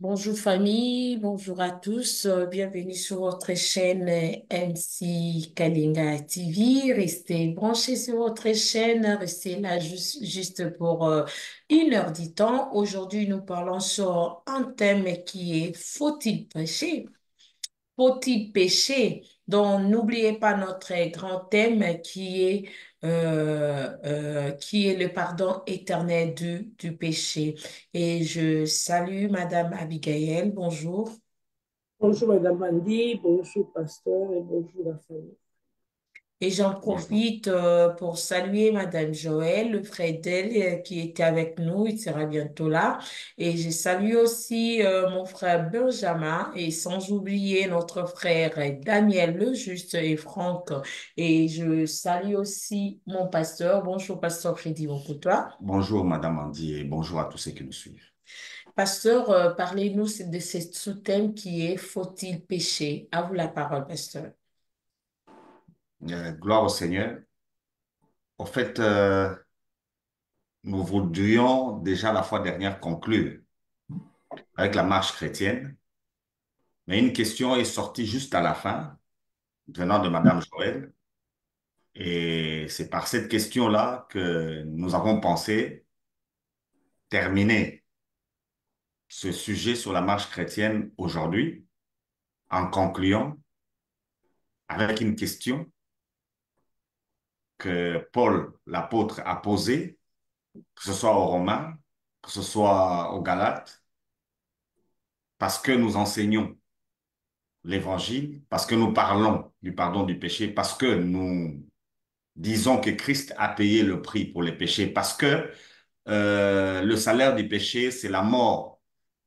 Bonjour famille, bonjour à tous, bienvenue sur votre chaîne MC Kalinga TV. Restez branchés sur votre chaîne, restez là juste pour 1 heure du temps. Aujourd'hui, nous parlons sur un thème qui est faut-il prêcher? Faut-il pécher? Donc, n'oubliez pas notre grand thème qui est le pardon éternel du péché. Et je salue Madame Abigail. Bonjour. Bonjour Madame Andy, bonjour Pasteur et bonjour la famille. Et j'en Bonjour. profite pour saluer Madame Joël, le frère d'elle qui était avec nous, il sera bientôt là. Et je salue aussi mon frère Benjamin et sans oublier notre frère Daniel le Juste et Franck. Et je salue aussi mon pasteur. Bonjour Pasteur Freddy toi. Bonjour, Madame Andy, et bonjour à tous ceux qui nous suivent. Pasteur, parlez-nous de ce sous-thème qui est faut-il pécher? À vous la parole, Pasteur. Gloire au Seigneur. En fait, nous voudrions déjà la fois dernière conclure avec la marche chrétienne, mais une question est sortie juste à la fin, venant de Madame Joël, et c'est par cette question-là que nous avons pensé terminer ce sujet sur la marche chrétienne aujourd'hui, en concluant avec une question que Paul, l'apôtre, a posée, que ce soit aux Romains, que ce soit aux Galates, parce que nous enseignons l'Évangile, parce que nous parlons du pardon du péché, parce que nous disons que Christ a payé le prix pour les péchés, parce que le salaire du péché, c'est la mort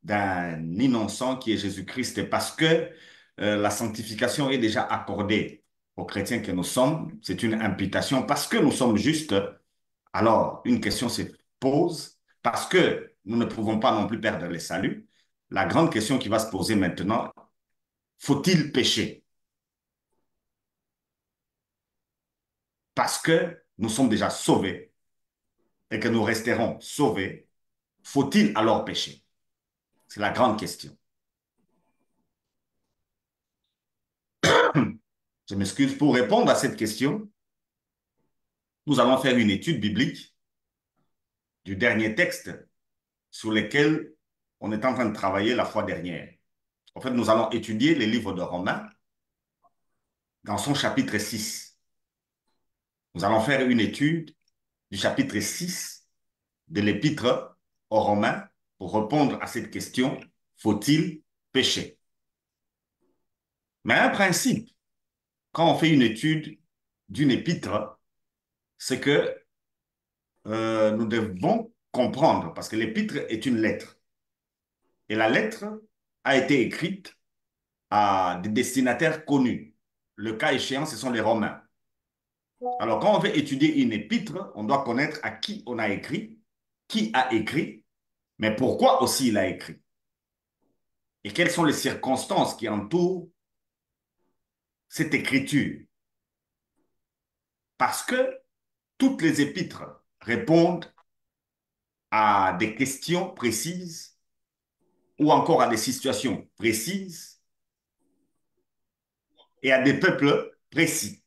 d'un innocent qui est Jésus-Christ, et parce que la sanctification est déjà accordée aux chrétiens que nous sommes, c'est une imputation, parce que nous sommes justes. Alors, une question se pose, parce que nous ne pouvons pas non plus perdre le salut. La grande question qui va se poser maintenant, faut-il pécher? Parce que nous sommes déjà sauvés et que nous resterons sauvés, faut-il alors pécher? C'est la grande question. Je m'excuse. Pour répondre à cette question, nous allons faire une étude biblique du dernier texte sur lequel on est en train de travailler la fois dernière. En fait, nous allons étudier les livres de Romains dans son chapitre 6. Nous allons faire une étude du chapitre 6 de l'épître aux Romains pour répondre à cette question, faut-il pécher? Mais un principe, quand on fait une étude d'une épître, c'est que nous devons comprendre, parce que l'épître est une lettre, et la lettre a été écrite à des destinataires connus. Le cas échéant, ce sont les Romains. Alors, quand on veut étudier une épître, on doit connaître à qui on a écrit, qui a écrit, mais pourquoi aussi il a écrit. Et quelles sont les circonstances qui entourent cette écriture. Parce que toutes les épîtres répondent à des questions précises ou encore à des situations précises et à des peuples précis.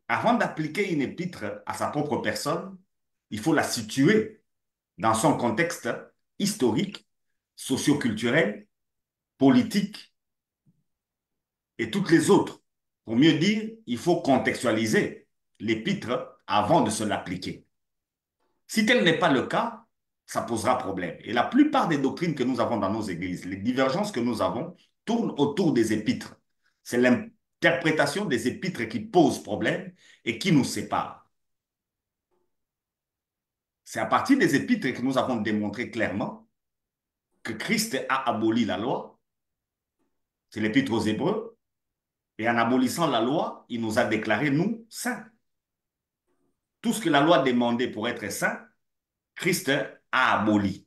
Avant d'appliquer une épître à sa propre personne, il faut la situer dans son contexte historique, socio-culturel, politique et toutes les autres. Pour mieux dire, il faut contextualiser l'épître avant de se l'appliquer. Si tel n'est pas le cas, ça posera problème. Et la plupart des doctrines que nous avons dans nos églises, les divergences que nous avons, tournent autour des épîtres. C'est l'interprétation des épîtres qui pose problème et qui nous sépare. C'est à partir des épîtres que nous avons démontré clairement que Christ a aboli la loi. C'est l'épître aux Hébreux. Et en abolissant la loi, il nous a déclarés, nous, saints. Tout ce que la loi demandait pour être saint, Christ a aboli.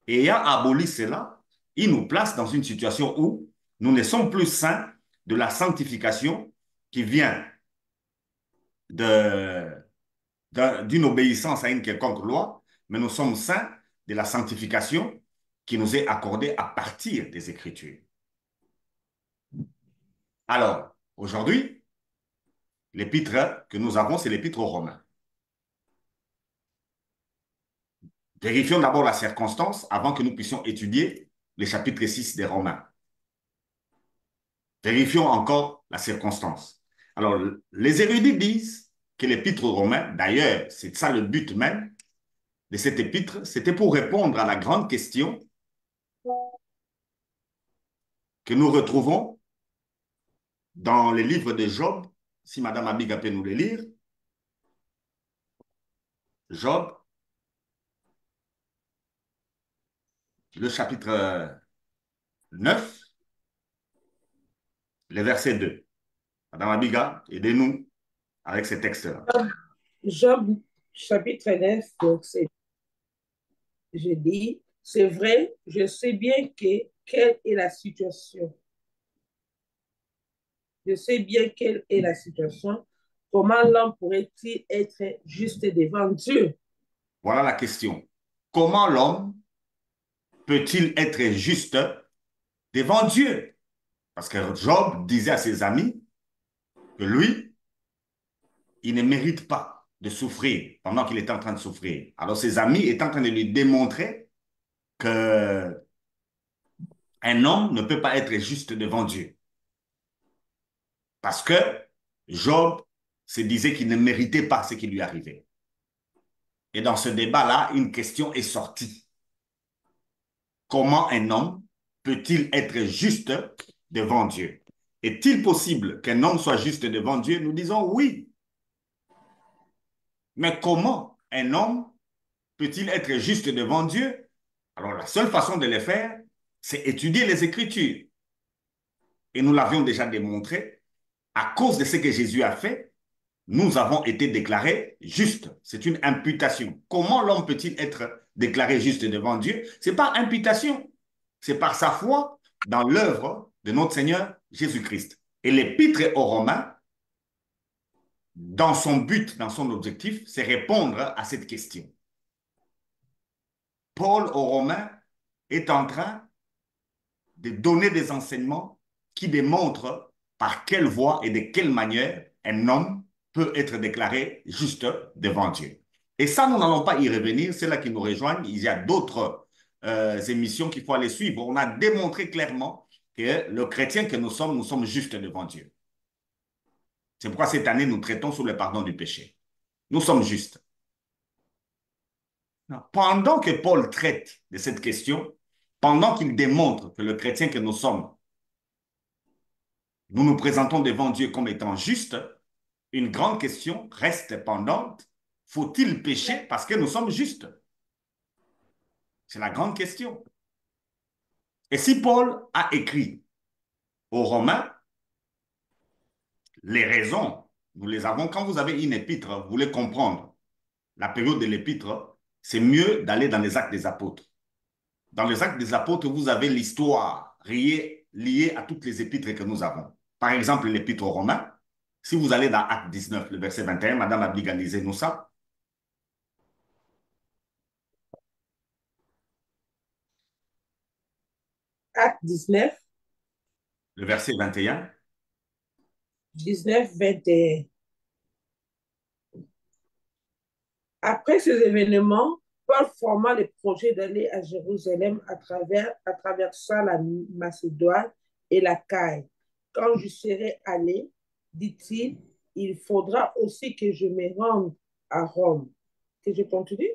Et ayant aboli cela, il nous place dans une situation où nous ne sommes plus saints de la sanctification qui vient d'une obéissance à une quelconque loi, mais nous sommes saints de la sanctification qui nous est accordée à partir des Écritures. Alors, aujourd'hui, l'épître que nous avons, c'est l'épître aux Romains. Vérifions d'abord la circonstance avant que nous puissions étudier le chapitre 6 des Romains. Vérifions encore la circonstance. Alors, les érudits disent que l'épître aux Romains, d'ailleurs, c'est ça le but même de cet épître, c'était pour répondre à la grande question que nous retrouvons dans les livres de Job, si Madame Abiga peut nous les lire. Job, le chapitre 9, le verset 2. Madame Abiga, aidez-nous avec ces textes-là. Job, chapitre 9, verset. Je dis, c'est vrai, je sais bien quelle est la situation. Je sais bien quelle est la situation. Comment l'homme pourrait-il être juste devant Dieu? Voilà la question. Comment l'homme peut-il être juste devant Dieu? Parce que Job disait à ses amis que lui, il ne mérite pas de souffrir pendant qu'il est en train de souffrir. Alors ses amis étaient en train de lui démontrer qu'un homme ne peut pas être juste devant Dieu. Parce que Job se disait qu'il ne méritait pas ce qui lui arrivait. Et dans ce débat-là, une question est sortie. Comment un homme peut-il être juste devant Dieu? Est-il possible qu'un homme soit juste devant Dieu? Nous disons oui. Mais comment un homme peut-il être juste devant Dieu? Alors la seule façon de le faire, c'est étudier les Écritures. Et nous l'avions déjà démontré, à cause de ce que Jésus a fait, nous avons été déclarés justes. C'est une imputation. Comment l'homme peut-il être déclaré juste devant Dieu? C'est par imputation. C'est par sa foi dans l'œuvre de notre Seigneur Jésus-Christ. Et l'épître aux Romains, dans son but, dans son objectif, c'est répondre à cette question. Paul aux Romains est en train de donner des enseignements qui démontrent par quelle voie et de quelle manière un homme peut être déclaré juste devant Dieu. Et ça, nous n'allons pas y revenir, c'est là qui nous rejoignent. Il y a d'autres émissions qu'il faut aller suivre. On a démontré clairement que le chrétien que nous sommes justes devant Dieu. C'est pourquoi cette année, nous traitons sur le pardon du péché. Nous sommes justes. Pendant que Paul traite de cette question, pendant qu'il démontre que le chrétien que nous sommes, nous nous présentons devant Dieu comme étant justes, une grande question reste pendante. Faut-il pécher parce que nous sommes justes? C'est la grande question. Et si Paul a écrit aux Romains, les raisons, nous les avons. Quand vous avez une épître, vous voulez comprendre la période de l'épître, c'est mieux d'aller dans les actes des apôtres. Dans les actes des apôtres, vous avez l'histoire liée à toutes les épîtres que nous avons. Par exemple, l'épître aux Romains. Si vous allez dans Acte 19, le verset 21, Madame Abiga, lisez-nous ça. Acte 19, Le verset 21. 19, 21. Après ces événements, Paul forma le projet d'aller à Jérusalem à traversant la Macédoine et la Caille. Quand je serai allé, dit-il, il faudra aussi que je me rende à Rome. Que je continue?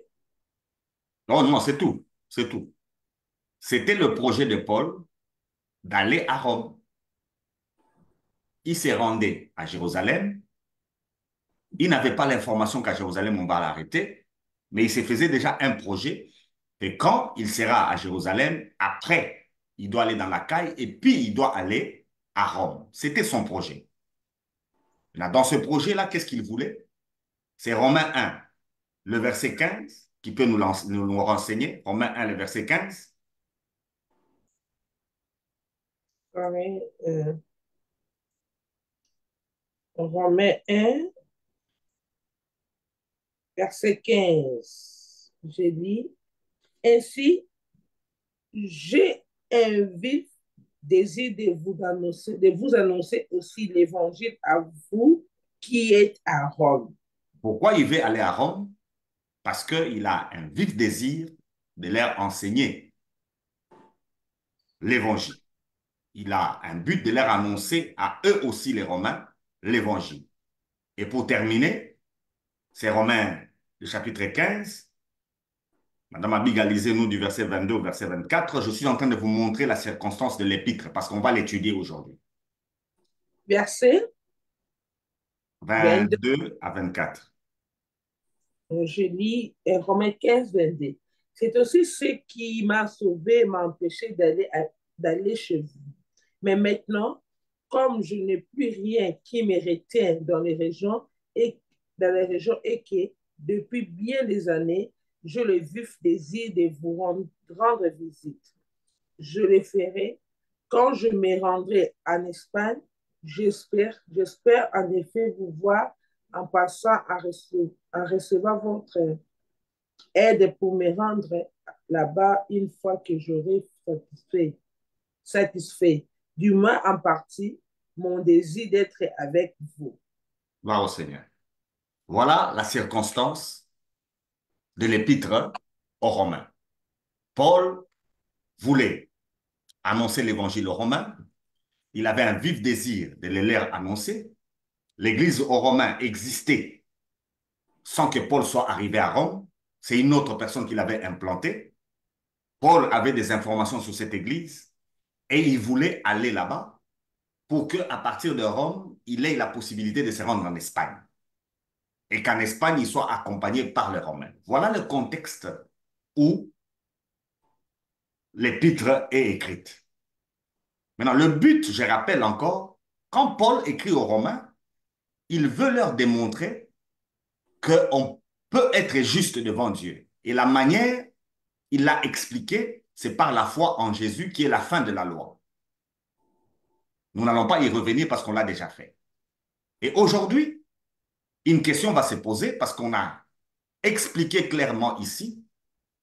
Non, non, c'est tout. C'est tout. C'était le projet de Paul d'aller à Rome. Il s'est rendu à Jérusalem. Il n'avait pas l'information qu'à Jérusalem, on va l'arrêter, mais il se faisait déjà un projet. Et quand il sera à Jérusalem, après, il doit aller dans la caille et puis il doit aller à Rome. C'était son projet. Là, dans ce projet-là, qu'est-ce qu'il voulait? C'est Romains 1, le verset 15, qui peut nous renseigner. Romains 1, le verset 15. Romains, Romains 1, verset 15. Je lis, ainsi, J'ai un vif désir de vous annoncer aussi l'évangile à vous qui êtes à Rome. Pourquoi il veut aller à Rome? Parce qu'il a un vif désir de leur enseigner l'évangile. Il a un but de leur annoncer à eux aussi, les Romains, l'évangile. Et pour terminer, c'est Romains, le chapitre 15. Madame Abigail, lisez-nous du verset 22 au verset 24. Je suis en train de vous montrer la circonstance de l'épître parce qu'on va l'étudier aujourd'hui. Verset 22, 22 à 24. je lis Romains 15, 22. C'est aussi ce qui m'a sauvé et m'a empêché d'aller chez vous. Mais maintenant, comme je n'ai plus rien qui me retient dans les régions et que depuis bien des années, j'ai le vif désir de vous rendre visite. Je le ferai quand je me rendrai en Espagne. J'espère en effet vous voir en passant en recevant votre aide pour me rendre là-bas une fois que j'aurai satisfait, du moins en partie, mon désir d'être avec vous. Gloire au Seigneur. Voilà la circonstance de l'épître aux Romains. Paul voulait annoncer l'évangile aux Romains. Il avait un vif désir de les leur annoncer. L'église aux Romains existait sans que Paul soit arrivé à Rome. C'est une autre personne qui l'avait implantée. Paul avait des informations sur cette église et il voulait aller là-bas pour qu'à partir de Rome, il ait la possibilité de se rendre en Espagne et qu'en Espagne, il soit accompagné par les Romains. Voilà le contexte où l'épître est écrite. Maintenant, le but, je rappelle encore, quand Paul écrit aux Romains, il veut leur démontrer qu'on peut être juste devant Dieu. Et la manière, il l'a expliqué, c'est par la foi en Jésus qui est la fin de la loi. Nous n'allons pas y revenir parce qu'on l'a déjà fait. Et aujourd'hui, une question va se poser parce qu'on a expliqué clairement ici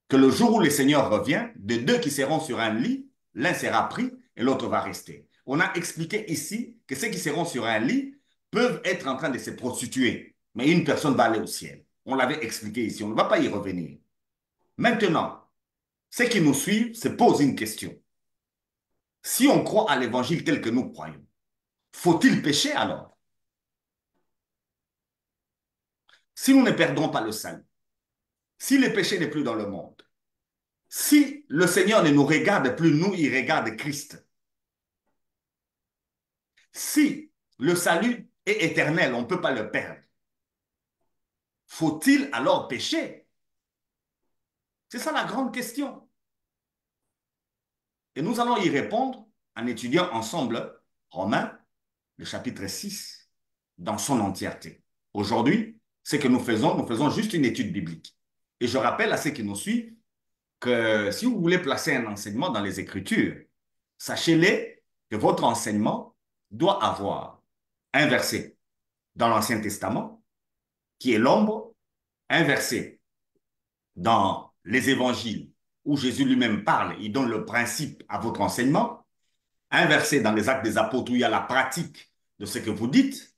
que le jour où le Seigneur revient, de deux qui seront sur un lit, l'un sera pris et l'autre va rester. On a expliqué ici que ceux qui seront sur un lit peuvent être en train de se prostituer, mais une personne va aller au ciel. On l'avait expliqué ici, on ne va pas y revenir. Maintenant, ceux qui nous suivent se posent une question. Si on croit à l'évangile tel que nous croyons, faut-il pécher alors? Si nous ne perdons pas le salut, si le péché n'est plus dans le monde, si le Seigneur ne nous regarde plus, nous, il regarde Christ. Si le salut est éternel, on ne peut pas le perdre. Faut-il alors pécher? C'est ça la grande question. Et nous allons y répondre en étudiant ensemble Romains, le chapitre 6, dans son entièreté. Aujourd'hui, ce que nous faisons juste une étude biblique. Et je rappelle à ceux qui nous suivent que si vous voulez placer un enseignement dans les Écritures, sachez-le que votre enseignement doit avoir un verset dans l'Ancien Testament, qui est l'ombre, un verset dans les évangiles où Jésus lui-même parle, il donne le principe à votre enseignement, un verset dans les actes des apôtres où il y a la pratique de ce que vous dites,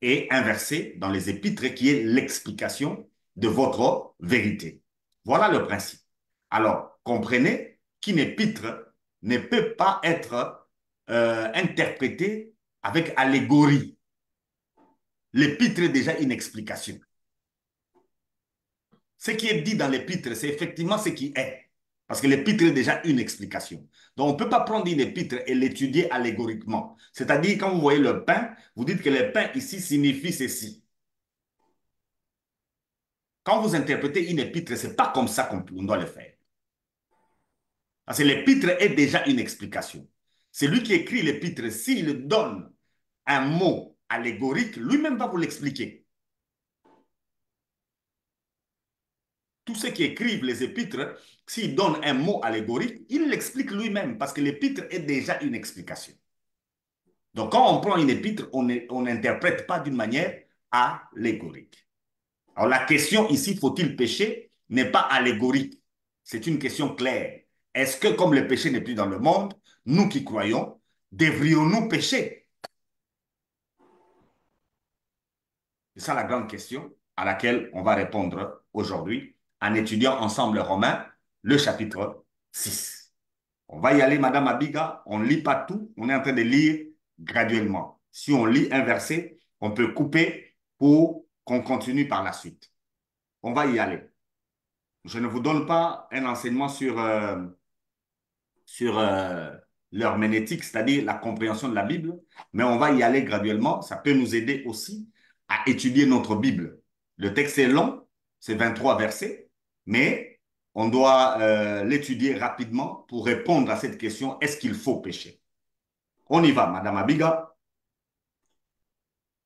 et un verset dans les épîtres qui est l'explication de votre vérité. Voilà le principe. Alors, comprenez qu'une épître ne peut pas être interprétée avec allégorie. L'épître est déjà une explication. Ce qui est dit dans l'épître, c'est effectivement ce qui est. Parce que l'épître est déjà une explication. Donc, on ne peut pas prendre une épître et l'étudier allégoriquement. C'est-à-dire, quand vous voyez le pain, vous dites que le pain ici signifie ceci. Quand vous interprétez une épître, ce n'est pas comme ça qu'on doit le faire. Parce que l'épître est déjà une explication. C'est lui qui écrit l'épître. S'il donne un mot allégorique, lui-même va vous l'expliquer. Tous ceux qui écrivent les épîtres, s'ils donnent un mot allégorique, il l'explique lui-même parce que l'épître est déjà une explication. Donc, quand on prend une épître, on n'interprète pas d'une manière allégorique. Alors, la question ici, faut-il pécher, n'est pas allégorique. C'est une question claire. Est-ce que comme le péché n'est plus dans le monde, nous qui croyons, devrions-nous pécher? C'est ça la grande question à laquelle on va répondre aujourd'hui en étudiant ensemble Romains, le chapitre 6. On va y aller, Madame Abiga, on ne lit pas tout, on est en train de lire graduellement. Si on lit un verset, on peut couper pour qu'on continue par la suite. On va y aller. Je ne vous donne pas un enseignement sur l'herméneutique, c'est-à-dire la compréhension de la Bible, mais on va y aller graduellement. Ça peut nous aider aussi à étudier notre Bible. Le texte est long, c'est 23 versets, mais on doit l'étudier rapidement pour répondre à cette question, est-ce qu'il faut pécher? On y va, Madame Abiga.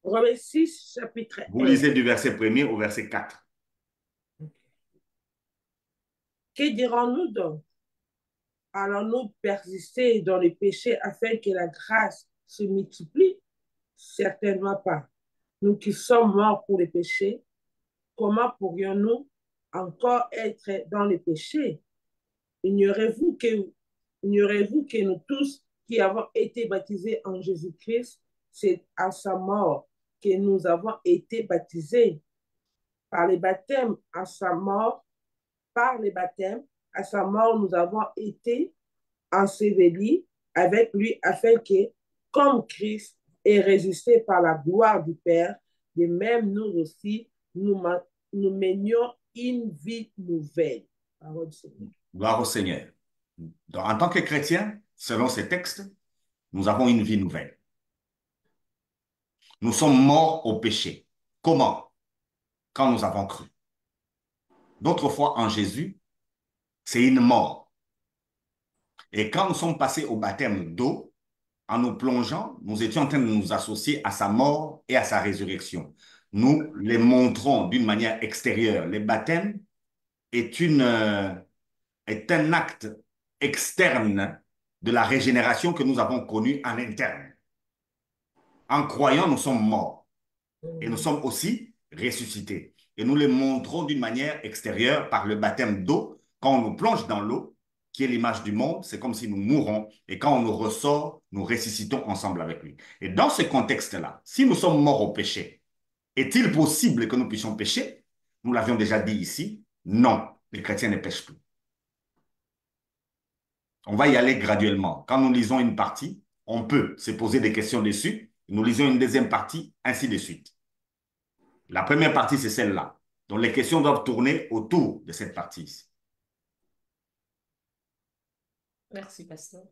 Romains 6, chapitre Vous 1. lisez du verset 1er au verset 4. Que dirons-nous donc? Allons-nous persister dans le péché afin que la grâce se multiplie? Certainement pas. Nous qui sommes morts pour le péché, comment pourrions-nous encore être dans le péché? Ignorez-vous que, ignorez-vous que nous tous qui avons été baptisés en Jésus-Christ, c'est à sa mort que nous avons été baptisés. Par les baptêmes à sa mort, par les baptêmes à sa mort, nous avons été ensevelis avec lui afin que, comme Christ est résisté par la gloire du Père, de même nous aussi, nous menions une vie nouvelle. Gloire au Seigneur. Donc, en tant que chrétiens, selon ces textes, nous avons une vie nouvelle. Nous sommes morts au péché. Comment? Quand nous avons cru. Notre foi en Jésus, c'est une mort. Et quand nous sommes passés au baptême d'eau, en nous plongeant, nous étions en train de nous associer à sa mort et à sa résurrection. Nous les montrons d'une manière extérieure. Le baptême est un acte externe de la régénération que nous avons connue en interne. En croyant, nous sommes morts et nous sommes aussi ressuscités. Et nous les montrons d'une manière extérieure par le baptême d'eau. Quand on nous plonge dans l'eau, qui est l'image du monde, c'est comme si nous mourons. Et quand on nous ressort, nous ressuscitons ensemble avec lui. Et dans ce contexte-là, si nous sommes morts au péché, est-il possible que nous puissions pécher? Nous l'avions déjà dit ici, non, les chrétiens ne pêchent plus. On va y aller graduellement. Quand nous lisons une partie, on peut se poser des questions dessus. Nous lisons une deuxième partie, ainsi de suite. La première partie, c'est celle-là. Donc, les questions doivent tourner autour de cette partie. Merci, pasteur.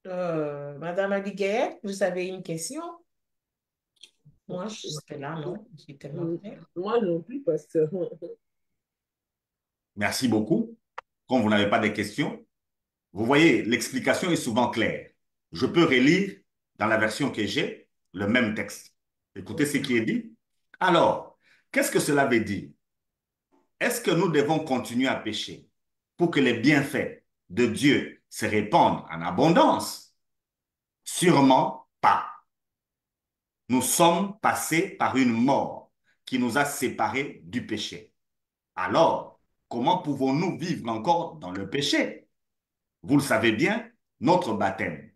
Madame Abigail, vous avez une question? Moi, jusque là, non. J'ai tellement fait. Moi non plus, pasteur. Merci beaucoup. Comme vous n'avez pas de questions, vous voyez, l'explication est souvent claire. Je peux relire dans la version que j'ai le même texte. Écoutez ce qui est dit. Alors, qu'est-ce que cela veut dire? Est-ce que nous devons continuer à pécher pour que les bienfaits de Dieu se répandent en abondance? Sûrement pas. Nous sommes passés par une mort qui nous a séparés du péché. Alors, comment pouvons-nous vivre encore dans le péché? Vous le savez bien, notre baptême.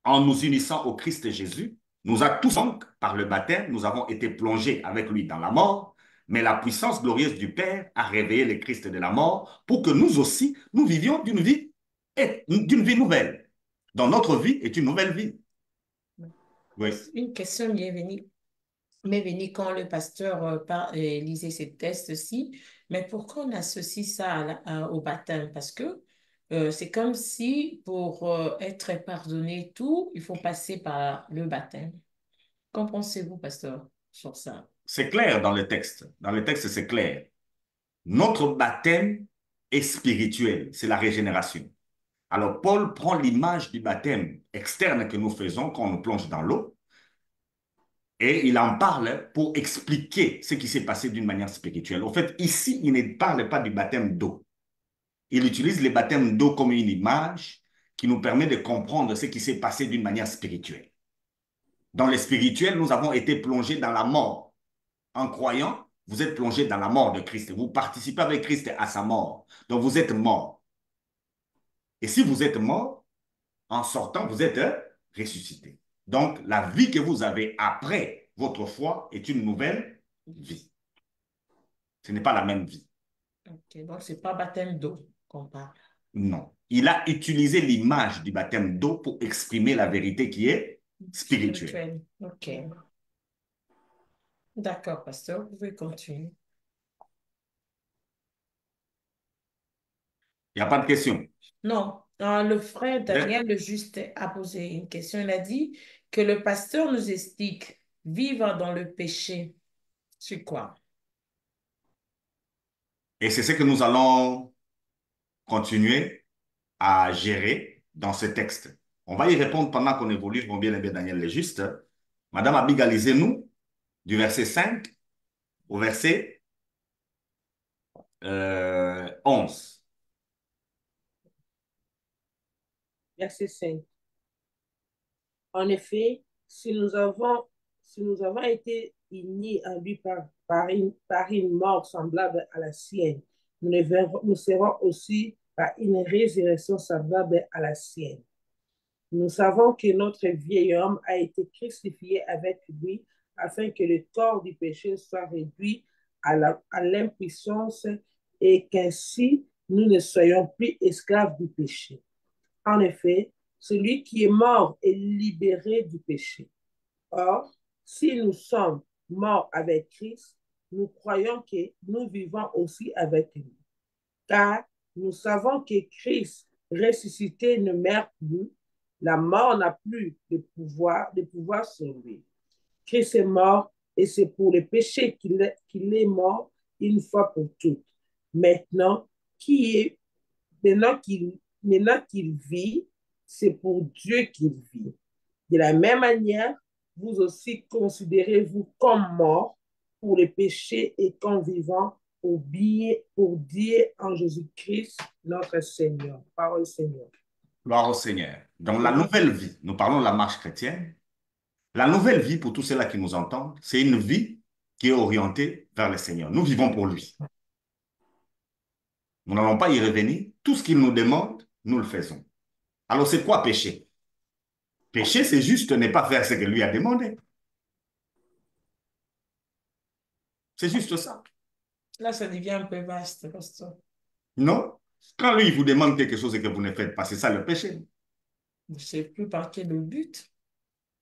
En nous unissant au Christ Jésus, nous a tous donc, par le baptême, nous avons été plongés avec lui dans la mort, mais la puissance glorieuse du Père a réveillé le Christ de la mort pour que nous aussi, nous vivions d'une vie nouvelle. Donc notre vie est une nouvelle vie. Oui. Une question m'est venue quand le pasteur lisait ces tests-ci. Mais pourquoi on associe ça au baptême? Parce que c'est comme si pour être pardonné tout, il faut passer par le baptême. Qu'en pensez-vous, pasteur, sur ça? C'est clair dans le texte. Dans le texte, c'est clair. Notre baptême est spirituel, c'est la régénération. Alors, Paul prend l'image du baptême externe que nous faisons quand on nous plonge dans l'eau et il en parle pour expliquer ce qui s'est passé d'une manière spirituelle. En fait, ici, il ne parle pas du baptême d'eau. Il utilise le baptême d'eau comme une image qui nous permet de comprendre ce qui s'est passé d'une manière spirituelle. Dans le spirituel, nous avons été plongés dans la mort. En croyant, vous êtes plongés dans la mort de Christ. Vous participez avec Christ à sa mort. Donc vous êtes mort. Et si vous êtes mort, en sortant, vous êtes ressuscité. Donc la vie que vous avez après votre foi est une nouvelle vie. Ce n'est pas la même vie. Ok, donc c'est pas baptême d'eau qu'on parle. Non. Il a utilisé l'image du baptême d'eau pour exprimer la vérité qui est spirituelle. Spirituel. Ok. D'accord, pasteur, vous pouvez continuer. Il n'y a pas de question. Non, le frère Daniel le Juste a posé une question. Il a dit que le pasteur nous explique vivre dans le péché. C'est quoi? Et c'est ce que nous allons continuer à gérer dans ce texte. On va y répondre pendant qu'on évolue, mon bien-aimé Daniel le Juste. Madame Abigail, lisez-nous du verset 5 au verset 11. Verset 5. En effet, si nous avons été unis à lui par une mort semblable à la sienne, nous serons aussi par une résurrection semblable à la sienne. Nous savons que notre vieil homme a été crucifié avec lui afin que le corps du péché soit réduit à l'impuissance et qu'ainsi nous ne soyons plus esclaves du péché. En effet, celui qui est mort est libéré du péché. Or, si nous sommes morts avec Christ, nous croyons que nous vivons aussi avec lui. Car nous savons que Christ ressuscité ne meurt plus, la mort n'a plus de pouvoir sur lui. Christ est mort et c'est pour le péché qu'il est mort une fois pour toutes. Maintenant, qui est, maintenant qu'il vit, c'est pour Dieu qu'il vit. De la même manière, vous aussi considérez-vous comme mort pour les péchés et comme vivant pour dire en Jésus-Christ, notre Seigneur. Parole Seigneur. Gloire au Seigneur. Dans la nouvelle vie, nous parlons de la marche chrétienne. La nouvelle vie, pour tous ceux-là qui nous entendent, c'est une vie qui est orientée vers le Seigneur. Nous vivons pour lui. Nous n'allons pas y revenir. Tout ce qu'il nous demande, nous le faisons. Alors, c'est quoi péché? Péché, c'est juste ne pas faire ce que lui a demandé. C'est juste ça. Là, ça devient un peu vaste, pasteur. Non? Quand lui, il vous demande quelque chose et que vous ne faites pas, c'est ça le péché. Je ne sais plus par quel le but.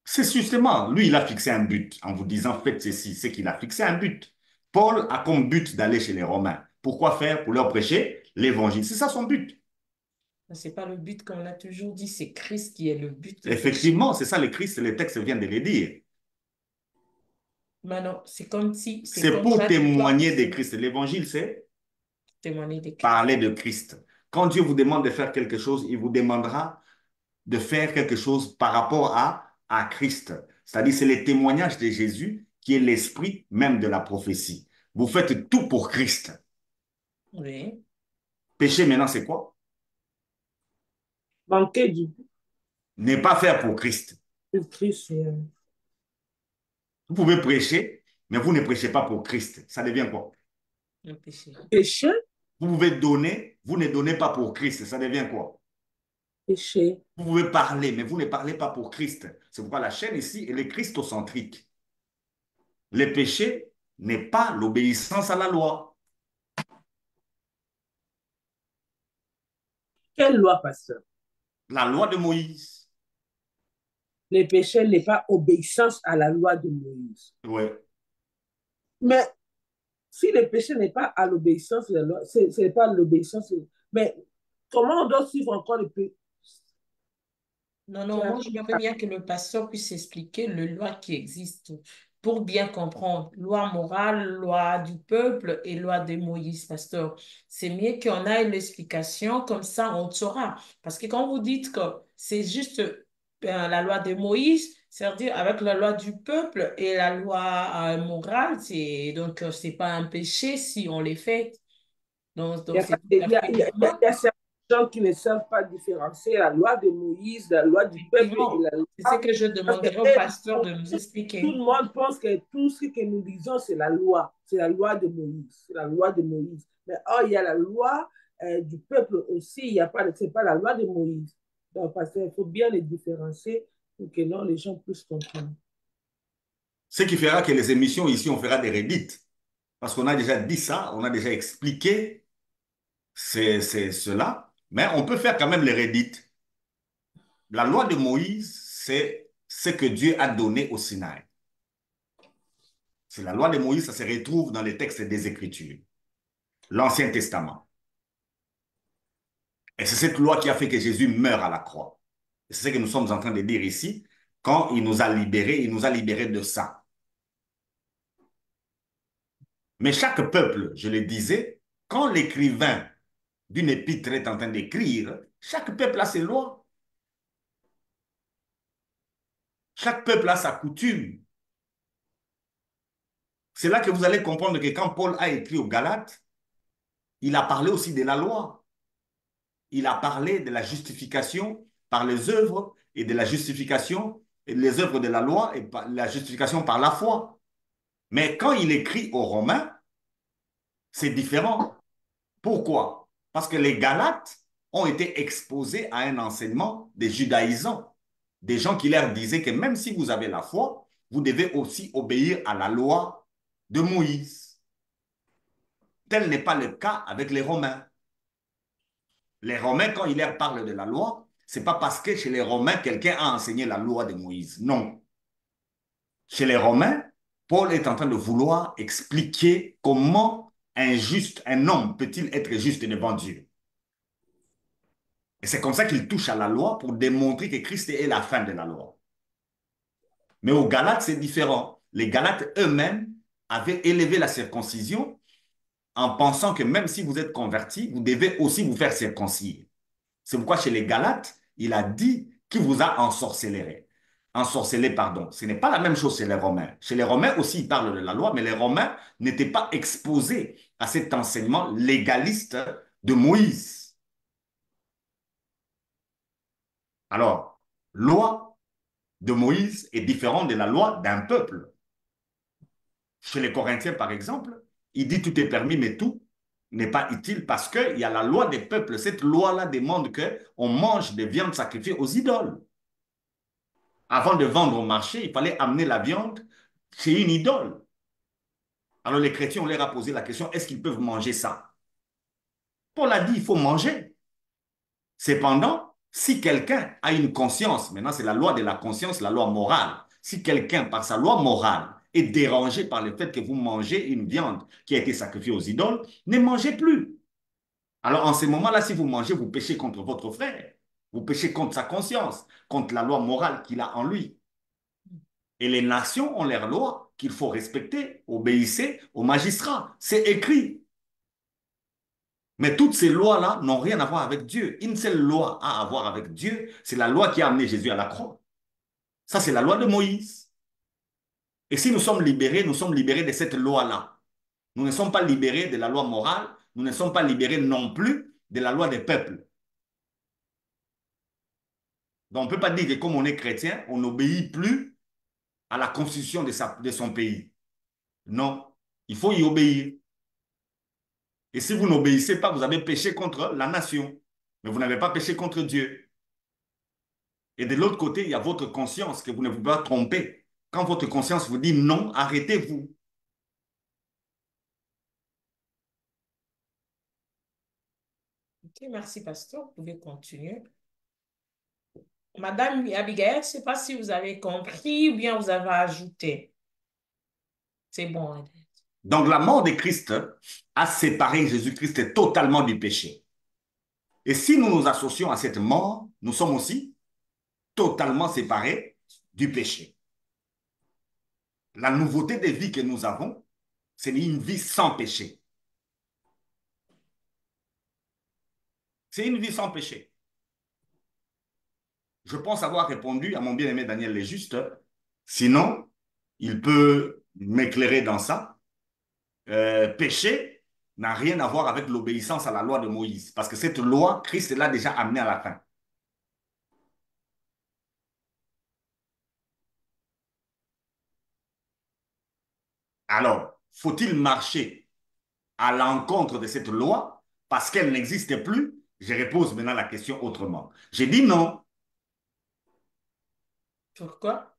C'est justement, lui, il a fixé un but en vous disant faites ceci, c'est qu'il a fixé un but. Paul a comme but d'aller chez les Romains. Pourquoi faire? Pour leur prêcher l'évangile. C'est ça son but. Ce n'est pas le but, comme on l'a toujours dit, c'est Christ qui est le but de péché. Effectivement, c'est ça le Christ, les textes viennent de le dire. Mais non, c'est comme si c'est C'est pour contradictoire. témoigner de Christ. L'évangile, c'est Témoigner de Christ. parler de Christ. Quand Dieu vous demande de faire quelque chose, il vous demandera de faire quelque chose par rapport à Christ. C'est-à-dire, c'est le témoignage de Jésus qui est l'esprit même de la prophétie. Vous faites tout pour Christ. Oui. Péché maintenant, c'est quoi? Manquer du Ne pas faire pour Christ. Christ. Vous pouvez prêcher, mais vous ne prêchez pas pour Christ. Ça devient quoi? Le péché. Péché, Vous pouvez donner, vous ne donnez pas pour Christ. Ça devient quoi? péché. Vous pouvez parler, mais vous ne parlez pas pour Christ. C'est pourquoi la chaîne ici, elle est christocentrique. Le péché n'est pas l'obéissance à la loi. Quelle loi, pasteur? La loi de Moïse. Le péché n'est pas obéissance à la loi de Moïse. Oui. Mais si le péché n'est pas à l'obéissance de la loi, ce n'est pas l'obéissance. Mais comment on doit suivre encore le péché? Non, non, moi, j'aimerais bien que le pasteur puisse expliquer les lois qui existent pour bien comprendre. Loi morale, loi du peuple et loi de Moïse, pasteur. C'est mieux qu'on ait l'explication, comme ça on saura. Parce que quand vous dites que c'est juste la loi de Moïse, c'est-à-dire avec la loi du peuple et la loi morale, c'est pas un péché si on les fait. Donc Il y a, c'est tout à il y a, fait il y a, différent. il y a gens qui ne savent pas différencier la loi de Moïse, la loi du peuple et Effectivement, la loi. c'est ce que je Parce que demanderai au eux, pasteur de nous tout le expliquer. monde pense que tout ce que nous disons, c'est la loi. C'est la loi de Moïse. C'est la loi de Moïse. Mais oh, il y a la loi du peuple aussi. Il n'y a pas, c'est pas la loi de Moïse. Donc, parce qu'il faut bien les différencier pour que non, les gens puissent comprendre. Ce qui fera que les émissions ici, on fera des redits. Parce qu'on a déjà dit ça, on a déjà expliqué cela. Mais on peut faire quand même les redits. La loi de Moïse, c'est ce que Dieu a donné au Sinaï. C'est la loi de Moïse, ça se retrouve dans les textes des Écritures, l'Ancien Testament. Et c'est cette loi qui a fait que Jésus meure à la croix. C'est ce que nous sommes en train de dire ici. Quand il nous a libérés de ça. Mais chaque peuple, je le disais, quand l'écrivain d'une épître est en train d'écrire, chaque peuple a ses lois. Chaque peuple a sa coutume. C'est là que vous allez comprendre que quand Paul a écrit aux Galates, il a parlé aussi de la loi. Il a parlé de la justification par les œuvres et de la justification, et les œuvres de la loi et la justification par la foi. Mais quand il écrit aux Romains, c'est différent. Pourquoi? Parce que les Galates ont été exposés à un enseignement des judaïsants, des gens qui leur disaient que même si vous avez la foi, vous devez aussi obéir à la loi de Moïse. Tel n'est pas le cas avec les Romains. Les Romains, quand ils leur parlent de la loi, ce n'est pas parce que chez les Romains, quelqu'un a enseigné la loi de Moïse. Non. Chez les Romains, Paul est en train de vouloir expliquer comment un homme peut-il être juste devant Dieu. Et c'est comme ça qu'il touche à la loi pour démontrer que Christ est la fin de la loi. Mais aux Galates, c'est différent. Les Galates eux-mêmes avaient élevé la circoncision en pensant que même si vous êtes convertis, vous devez aussi vous faire circoncire. C'est pourquoi chez les Galates, il a dit qu'il vous a ensorcelé. Ensorcelé, pardon. Ce n'est pas la même chose chez les Romains. Chez les Romains aussi, ils parlent de la loi, mais les Romains n'étaient pas exposés à cet enseignement légaliste de Moïse. Alors, loi de Moïse est différente de la loi d'un peuple. Chez les Corinthiens, par exemple, il dit tout est permis, mais tout n'est pas utile parce qu'il y a la loi des peuples. Cette loi-là demande qu'on mange des viandes sacrifiées aux idoles. Avant de vendre au marché, il fallait amener la viande chez une idole. Alors les chrétiens, on leur a posé la question, est-ce qu'ils peuvent manger ça? Paul a dit, il faut manger. Cependant, si quelqu'un a une conscience, maintenant c'est la loi de la conscience, la loi morale, si quelqu'un, par sa loi morale, est dérangé par le fait que vous mangez une viande qui a été sacrifiée aux idoles, ne mangez plus. Alors en ce moment-là, si vous mangez, vous péchez contre votre frère. Vous péchez contre sa conscience, contre la loi morale qu'il a en lui. Et les nations ont leurs lois qu'il faut respecter, obéissez aux magistrats. C'est écrit. Mais toutes ces lois-là n'ont rien à voir avec Dieu. Une seule loi a à voir avec Dieu, c'est la loi qui a amené Jésus à la croix. Ça, c'est la loi de Moïse. Et si nous sommes libérés de cette loi-là. Nous ne sommes pas libérés de la loi morale, nous ne sommes pas libérés non plus de la loi des peuples. Donc on ne peut pas dire que comme on est chrétien, on n'obéit plus à la constitution de son pays. Non, il faut y obéir. Et si vous n'obéissez pas, vous avez péché contre la nation, mais vous n'avez pas péché contre Dieu. Et de l'autre côté, il y a votre conscience que vous ne pouvez pas tromper. Quand votre conscience vous dit non, arrêtez-vous. Ok, merci, pasteur. Vous pouvez continuer. Madame Abigail, je ne sais pas si vous avez compris ou bien vous avez ajouté. C'est bon, hein. Donc la mort de Christ a séparé Jésus-Christ totalement du péché. Et si nous nous associons à cette mort, nous sommes aussi totalement séparés du péché. La nouveauté de vie que nous avons, c'est une vie sans péché. C'est une vie sans péché. Je pense avoir répondu à mon bien-aimé Daniel Léjuste. Sinon, il peut m'éclairer dans ça. Péché n'a rien à voir avec l'obéissance à la loi de Moïse. Parce que cette loi, Christ l'a déjà amenée à la fin. Alors, faut-il marcher à l'encontre de cette loi parce qu'elle n'existe plus? Je repose maintenant la question autrement. J'ai dit non, Pourquoi?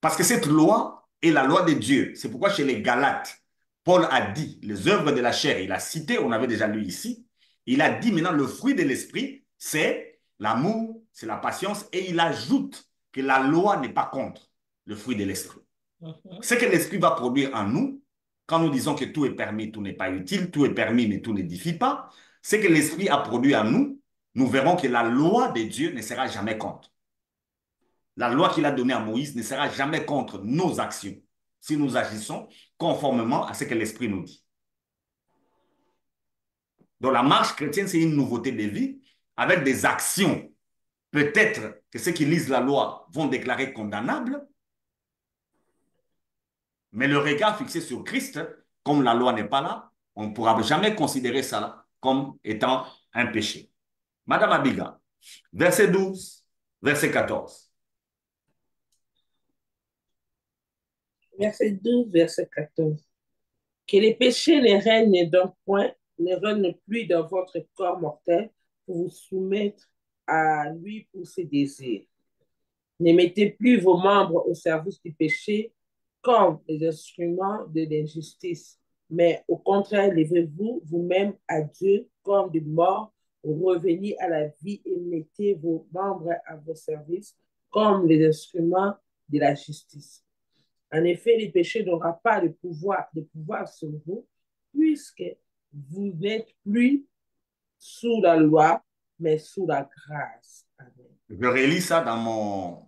parce que cette loi est la loi de Dieu. C'est pourquoi chez les Galates, Paul a dit les œuvres de la chair. Il a cité, on avait déjà lu ici, il a dit maintenant le fruit de l'esprit, c'est l'amour, c'est la patience, et il ajoute que la loi n'est pas contre le fruit de l'esprit. Mhm. Ce que l'esprit va produire en nous, quand nous disons que tout est permis, tout n'est pas utile, tout est permis, mais tout n'édifie pas, ce que l'esprit a produit en nous, nous verrons que la loi de Dieu ne sera jamais contre. La loi qu'il a donnée à Moïse ne sera jamais contre nos actions si nous agissons conformément à ce que l'esprit nous dit. Donc la marche chrétienne, c'est une nouveauté de vie avec des actions. Peut-être que ceux qui lisent la loi vont déclarer condamnables, mais le regard fixé sur Christ, comme la loi n'est pas là, on ne pourra jamais considérer ça comme étant un péché. Madame Abiga, verset 12, verset 14. Verset 12, verset 14. Que les péchés ne règnent plus dans votre corps mortel pour vous soumettre à lui pour ses désirs. Ne mettez plus vos membres au service du péché comme des instruments de l'injustice, mais au contraire, levez-vous vous-même à Dieu comme des morts, revenez à la vie et mettez vos membres à vos services comme les instruments de la justice. En effet, le péché n'aura pas de pouvoir sur vous, puisque vous n'êtes plus sous la loi, mais sous la grâce. Amen. Je relis ça dans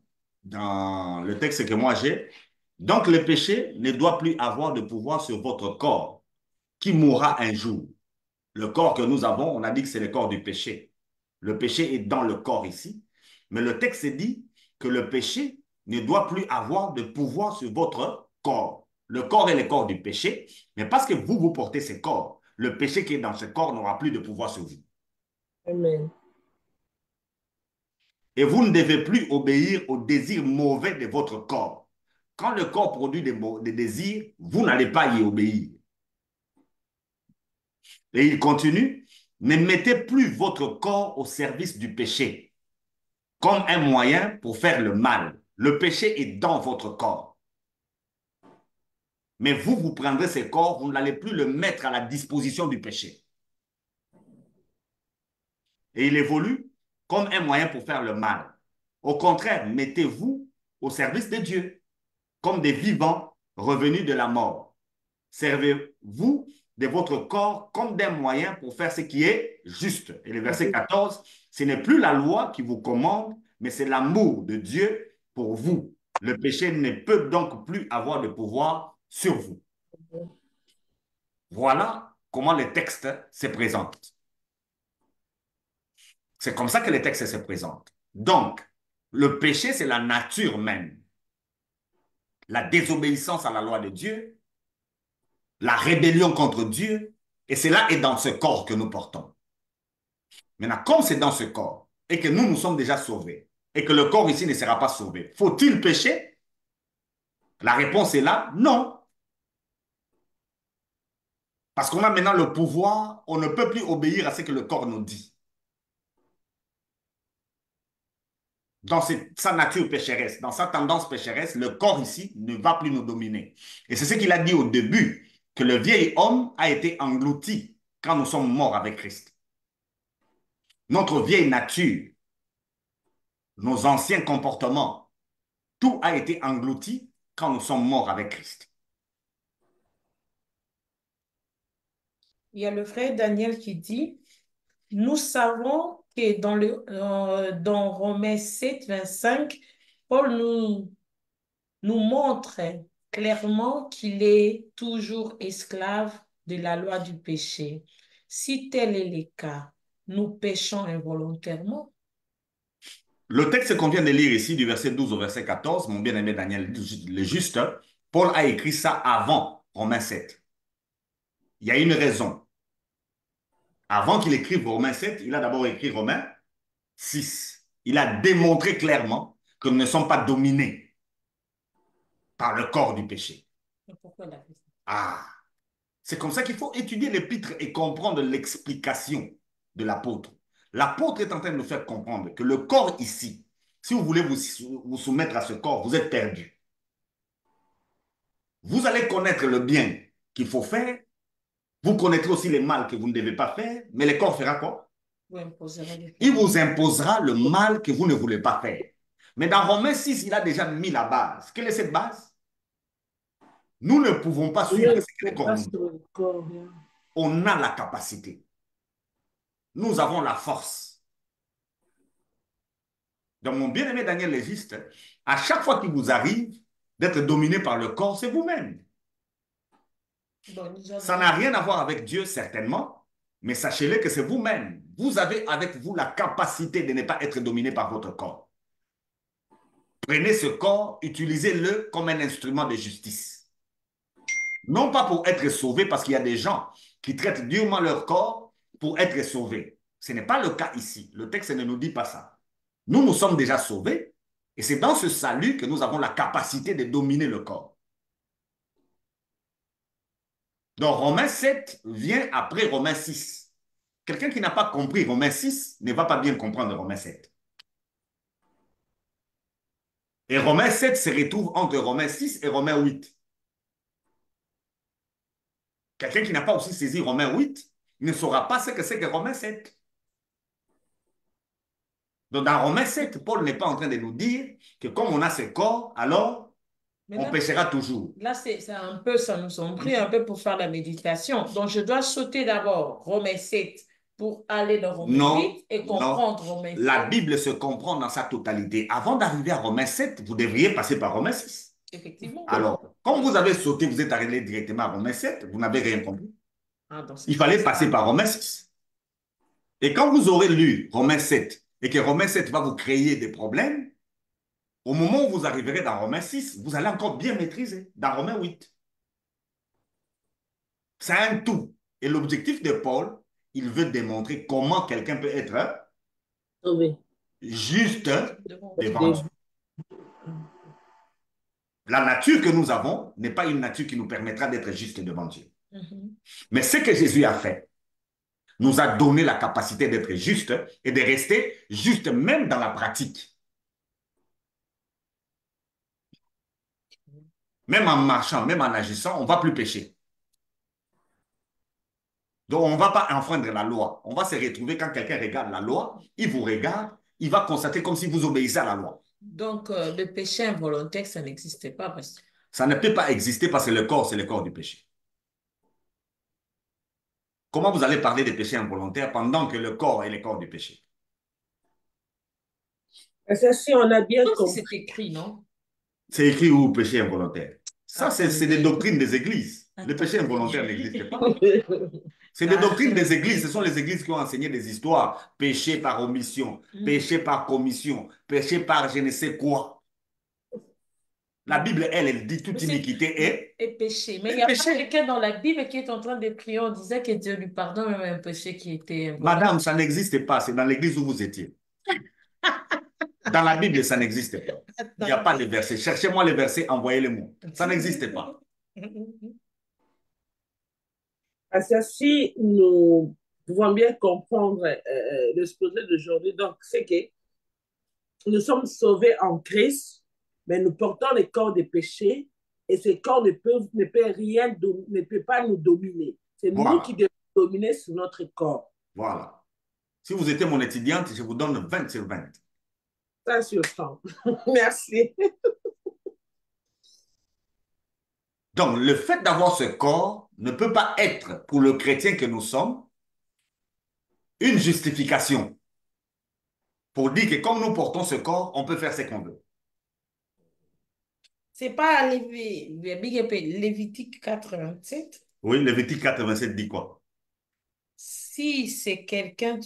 le texte que moi j'ai. Donc le péché ne doit plus avoir de pouvoir sur votre corps, qui mourra un jour. Le corps que nous avons, on a dit que c'est le corps du péché. Le péché est dans le corps ici. Mais le texte dit que le péché ne doit plus avoir de pouvoir sur votre corps. Le corps est le corps du péché, mais parce que vous portez ce corps, le péché qui est dans ce corps n'aura plus de pouvoir sur vous. Amen. Et vous ne devez plus obéir aux désirs mauvais de votre corps. Quand le corps produit des désirs, vous n'allez pas y obéir. Et il continue, ne mettez plus votre corps au service du péché, comme un moyen pour faire le mal. Le péché est dans votre corps. Mais vous prendrez ce corps, vous n'allez plus le mettre à la disposition du péché. Et il évolue comme un moyen pour faire le mal. Au contraire, mettez-vous au service de Dieu, comme des vivants revenus de la mort. Servez-vous de votre corps comme d'un moyen pour faire ce qui est juste. Et le verset 14, ce n'est plus la loi qui vous commande, mais c'est l'amour de Dieu pour vous. Le péché ne peut donc plus avoir de pouvoir sur vous. Voilà comment le texte se présente. C'est comme ça que le texte se présente. Donc, le péché, c'est la nature même. La désobéissance à la loi de Dieu, la rébellion contre Dieu, et cela est dans ce corps que nous portons. Maintenant, comme c'est dans ce corps, et que nous sommes déjà sauvés, et que le corps ici ne sera pas sauvé, faut-il pécher? La réponse est là, non. Parce qu'on a maintenant le pouvoir, on ne peut plus obéir à ce que le corps nous dit. Dans sa nature pécheresse, dans sa tendance pécheresse, le corps ici ne va plus nous dominer. Et c'est ce qu'il a dit au début, que le vieil homme a été englouti quand nous sommes morts avec Christ. Notre vieille nature, nos anciens comportements, tout a été englouti quand nous sommes morts avec Christ. Il y a le frère Daniel qui dit, nous savons que dans Romains 7, 25, Paul nous montre clairement qu'il est toujours esclave de la loi du péché. Si tel est le cas, nous péchons involontairement. Le texte qu'on vient de lire ici, du verset 12 au verset 14, mon bien-aimé Daniel, le juste, Paul a écrit ça avant Romains 7. Il y a une raison. Avant qu'il écrive Romains 7, il a d'abord écrit Romains 6. Il a démontré clairement que nous ne sommes pas dominés par le corps du péché. Pourquoi il a fait ça? Ah, c'est comme ça qu'il faut étudier l'épître et comprendre l'explication de l'apôtre. L'apôtre est en train de nous faire comprendre que le corps ici, si vous voulez vous soumettre à ce corps, vous êtes perdu. Vous allez connaître le bien qu'il faut faire. Vous connaîtrez aussi les mal que vous ne devez pas faire. Mais le corps fera quoi? Vous imposerez les Il faits. vous imposera le mal que vous ne voulez pas faire. Mais dans Romains 6, il a déjà mis la base. Quelle est cette base? Nous ne pouvons pas Il suivre ne ce que le faut corps pas nous dit. sur le corps. Hein. On a la capacité. Nous avons la force. Donc, mon bien-aimé Daniel Légiste, à chaque fois qu'il vous arrive d'être dominé par le corps, c'est vous-même. Bon, nous Ça avons... n'a rien à voir avec Dieu, certainement, mais sachez-le que c'est vous-même. Vous avez avec vous la capacité de ne pas être dominé par votre corps. Prenez ce corps, utilisez-le comme un instrument de justice. Non pas pour être sauvé, parce qu'il y a des gens qui traitent durement leur corps pour être sauvés. Ce n'est pas le cas ici. Le texte ne nous dit pas ça. Nous, nous sommes déjà sauvés, et c'est dans ce salut que nous avons la capacité de dominer le corps. Donc, Romains 7 vient après Romains 6. Quelqu'un qui n'a pas compris Romains 6 ne va pas bien comprendre Romains 7. Et Romains 7 se retrouve entre Romains 6 et Romains 8. Quelqu'un qui n'a pas aussi saisi Romains 8 ne saura pas ce que c'est que Romains 7. Donc, dans Romains 7, Paul n'est pas en train de nous dire que comme on a ce corps, alors Mais on là, péchera toujours. là c'est un peu, ça nous a pris un peu pour faire la méditation. Donc, je dois sauter d'abord Romains 7 pour aller dans Romains Non, 8 et non. comprendre Romains La 7. Bible se comprend dans sa totalité. Avant d'arriver à Romains 7, vous devriez passer par Romains 6. Effectivement. Alors, comme vous avez sauté, vous êtes arrivé directement à Romains 7, vous n'avez rien compris. Ah, dans ce Il fallait sens-là. passer par Romains 6. Et quand vous aurez lu Romains 7 et que Romains 7 va vous créer des problèmes, au moment où vous arriverez dans Romains 6, vous allez encore bien maîtriser dans Romains 8. C'est un tout. Et l'objectif de Paul, il veut démontrer comment quelqu'un peut être Sauvé. juste Devant Dieu. devant Dieu. La nature que nous avons n'est pas une nature qui nous permettra d'être juste devant Dieu. Mais ce que Jésus a fait nous a donné la capacité d'être juste et de rester juste même dans la pratique. Même en marchant, même en agissant, on ne va plus pécher. Donc, on ne va pas enfreindre la loi. On va se retrouver quand quelqu'un regarde la loi, il vous regarde, il va constater comme si vous obéissez à la loi. Donc, le péché involontaire, ça n'existait pas. Ça ne peut pas exister parce que le corps, c'est le corps du péché. Comment vous allez parler des péchés involontaires pendant que le corps est le corps du péché? Parce que si on a bien Comme si compris, c'est écrit, non? C'est écrit où, péché involontaire? Ça, c'est des Attendez. doctrines des églises. Le péché Attendez. involontaire n'existe pas. C'est des doctrines des églises. Ce sont les églises qui ont enseigné des histoires. Péché par omission, péché par commission, péché par je ne sais quoi. La Bible, elle dit toute iniquité et péché. Mais il est n'y a pas péché. quelqu'un dans la Bible qui est en train de prier. On disait que Dieu lui pardonne même un péché qui était involontaire. Madame, ça n'existe pas. C'est dans l'église où vous étiez. Dans la Bible, ça n'existe pas. Il n'y a pas de verset. Cherchez-moi les versets, envoyez-les-moi. Ça n'existe pas. parce que si nous pouvons bien comprendre l'exposé d'aujourd'hui, donc c'est que nous sommes sauvés en Christ, mais nous portons les corps des péchés et ce corps ne peut pas nous dominer. C'est nous qui Voilà. devons dominer sur notre corps. Voilà. Si vous étiez mon étudiante, je vous donne 20 sur 20. Ça sur 100. Merci. Donc, le fait d'avoir ce corps ne peut pas être, pour le chrétien que nous sommes, une justification pour dire que comme nous portons ce corps, on peut faire ce qu'on veut. C'est pas Lévitique 87. Oui, Lévitique 87 dit quoi? Si c'est quelqu'un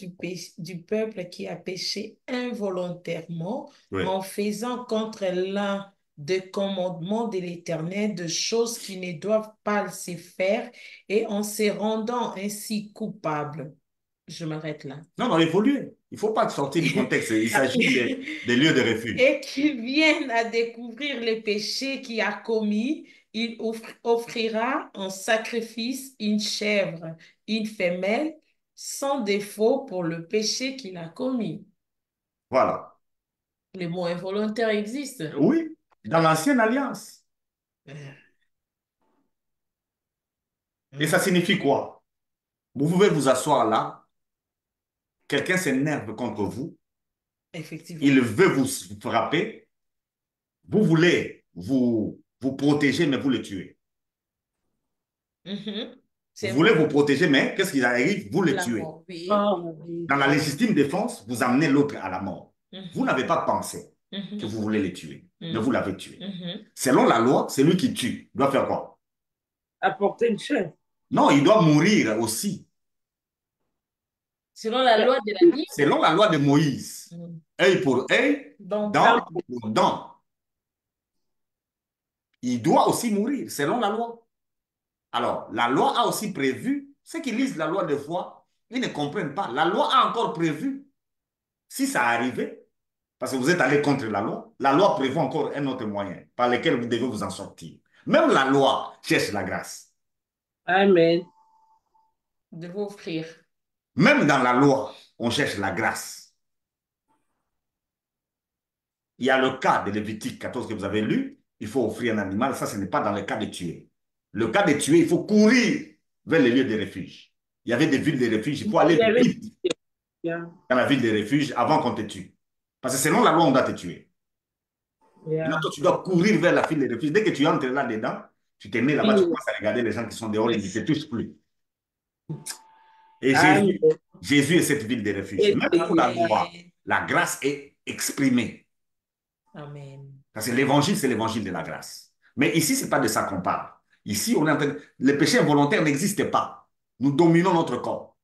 du peuple qui a péché involontairement Oui. en faisant contre l'un des commandements de l'Éternel de choses qui ne doivent pas se faire et en se rendant ainsi coupable. Je m'arrête là. Non, non, évoluer. Il ne faut pas sortir du contexte. Il s'agit des lieux de refuge. Et qu'il vienne à découvrir les péchés qu'il a commis, il offrira en sacrifice une chèvre, une femelle, sans défaut pour le péché qu'il a commis. Voilà. Le mot involontaire existe. Oui, dans l'ancienne alliance. Euh, Et ça hmm, signifie quoi? Vous pouvez vous asseoir là, quelqu'un s'énerve contre vous, Effectivement. il veut vous frapper, vous voulez vous protéger, mais vous le tuez. Mhm. Vous C'est voulez vrai. vous protéger, mais qu'est-ce qui arrive? Vous le La tuez. mort, oui. Oh, oui. Dans la légitime défense, vous amenez l'autre à la mort. Vous Mhm. n'avez pas pensé que Mhm. vous voulez le tuer, mais Mhm. vous l'avez tué. Mhm. Selon la loi, celui qui tue doit faire quoi? Apporter une chèvre. Non, il doit mourir aussi. Selon la Mais loi de la Bible. Selon la loi de Moïse, Mhm. œil pour œil, Donc, dent pour dent, il doit aussi mourir selon la loi. Alors, la loi a aussi prévu, ceux qui lisent la loi de foi, ils ne comprennent pas. La loi a encore prévu, si ça arrivait, parce que vous êtes allé contre la loi prévoit encore un autre moyen par lequel vous devez vous en sortir. Même la loi cherche la grâce. Amen. de vous offrir. Même dans la loi, on cherche la grâce. Il y a le cas de Lévitique 14 que vous avez lu, il faut offrir un animal, ça ce n'est pas dans le cas de tuer. Le cas de tuer, il faut courir vers les lieux de refuge. Il y avait des villes de refuge, il faut aller Il y avait vite bien. dans la ville de refuge avant qu'on te tue. Parce que selon la loi, on doit te tuer. Maintenant, Yeah. toi, tu dois courir vers la ville de refuge. Dès que tu entres là-dedans, tu te mets là-bas, tu Fini. commences à regarder les gens qui sont dehors, ils ne te touchent plus. Et Amen. Jésus est cette ville de refuge. Et Même sous la loi, Amen. la grâce est exprimée. Amen. Parce que l'évangile, c'est l'évangile de la grâce. Mais ici, ce n'est pas de ça qu'on parle. Ici, on est en train de... Le péché involontaire n'existe pas. Nous dominons notre corps.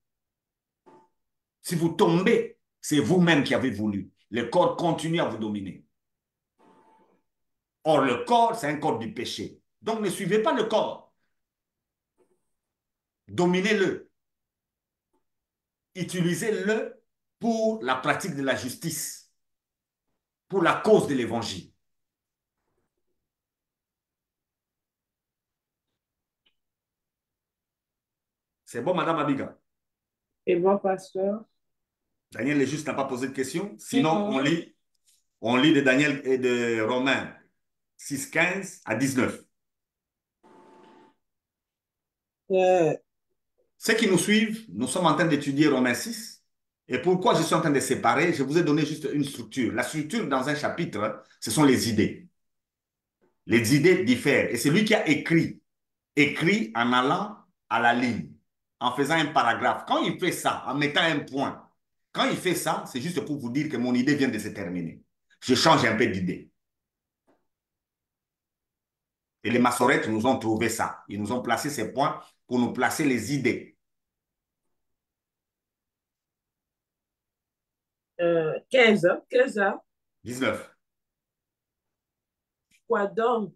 Si vous tombez, c'est vous-même qui avez voulu. Le corps continue à vous dominer. Or, le corps, c'est un corps du péché. Donc, ne suivez pas le corps. Dominez-le. Utilisez-le pour la pratique de la justice, pour la cause de l'évangile. C'est bon, Madame Abiga? Et bon, pasteur. Daniel est juste n'a pas posé de question. Sinon, Mhm. on lit de Daniel et de Romains 6, 15 à 19. Euh, Ceux qui nous suivent, nous sommes en train d'étudier Romains 6. Et pourquoi je suis en train de séparer? Je vous ai donné juste une structure. La structure dans un chapitre, ce sont les idées. Les idées diffèrent. Et c'est lui qui a écrit en allant à la ligne, en faisant un paragraphe. Quand il fait ça, en mettant un point, quand il fait ça, c'est juste pour vous dire que mon idée vient de se terminer. Je change un peu d'idée. Et les massorettes nous ont trouvé ça. Ils nous ont placé ces points pour nous placer les idées. 15 ans. 15 ans. 19. Quoi donc?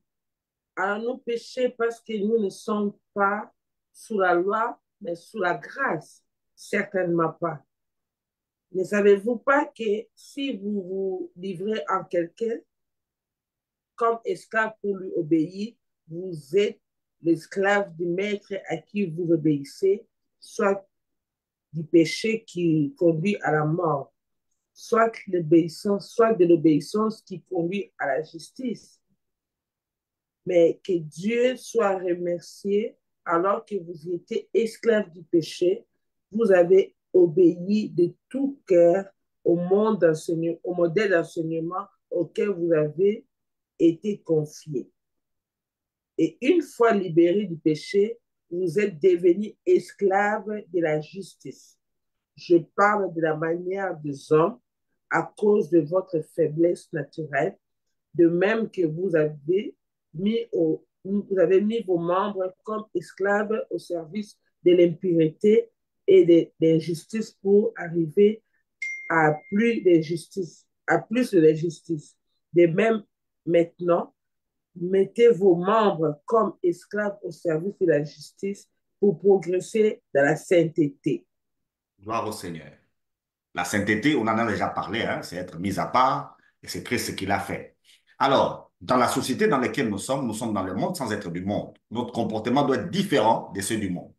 Allons-nous pécher parce que nous ne sommes pas sous la loi, mais sous la grâce? Certainement pas. Ne savez-vous pas que si vous vous livrez en quelqu'un comme esclave pour lui obéir, vous êtes l'esclave du maître à qui vous obéissez, soit du péché qui conduit à la mort, soit de l'obéissance qui conduit à la justice. Mais que Dieu soit remercié, alors que vous étiez esclaves du péché, vous avez obéi de tout cœur au modèle d'enseignement auquel vous avez été confiés. Et une fois libérés du péché, vous êtes devenus esclaves de la justice. Je parle de la manière des hommes à cause de votre faiblesse naturelle, de même que vous avez mis vos membres comme esclaves au service de l'impureté et de l'injustice pour arriver à plus de justice. De même, maintenant, mettez vos membres comme esclaves au service de la justice pour progresser dans la sainteté. Gloire au Seigneur. La sainteté, on en a déjà parlé, hein, c'est être mis à part et c'est Christ ce qu'il a fait. Alors, dans la société dans laquelle nous sommes dans le monde sans être du monde. Notre comportement doit être différent de ceux du monde.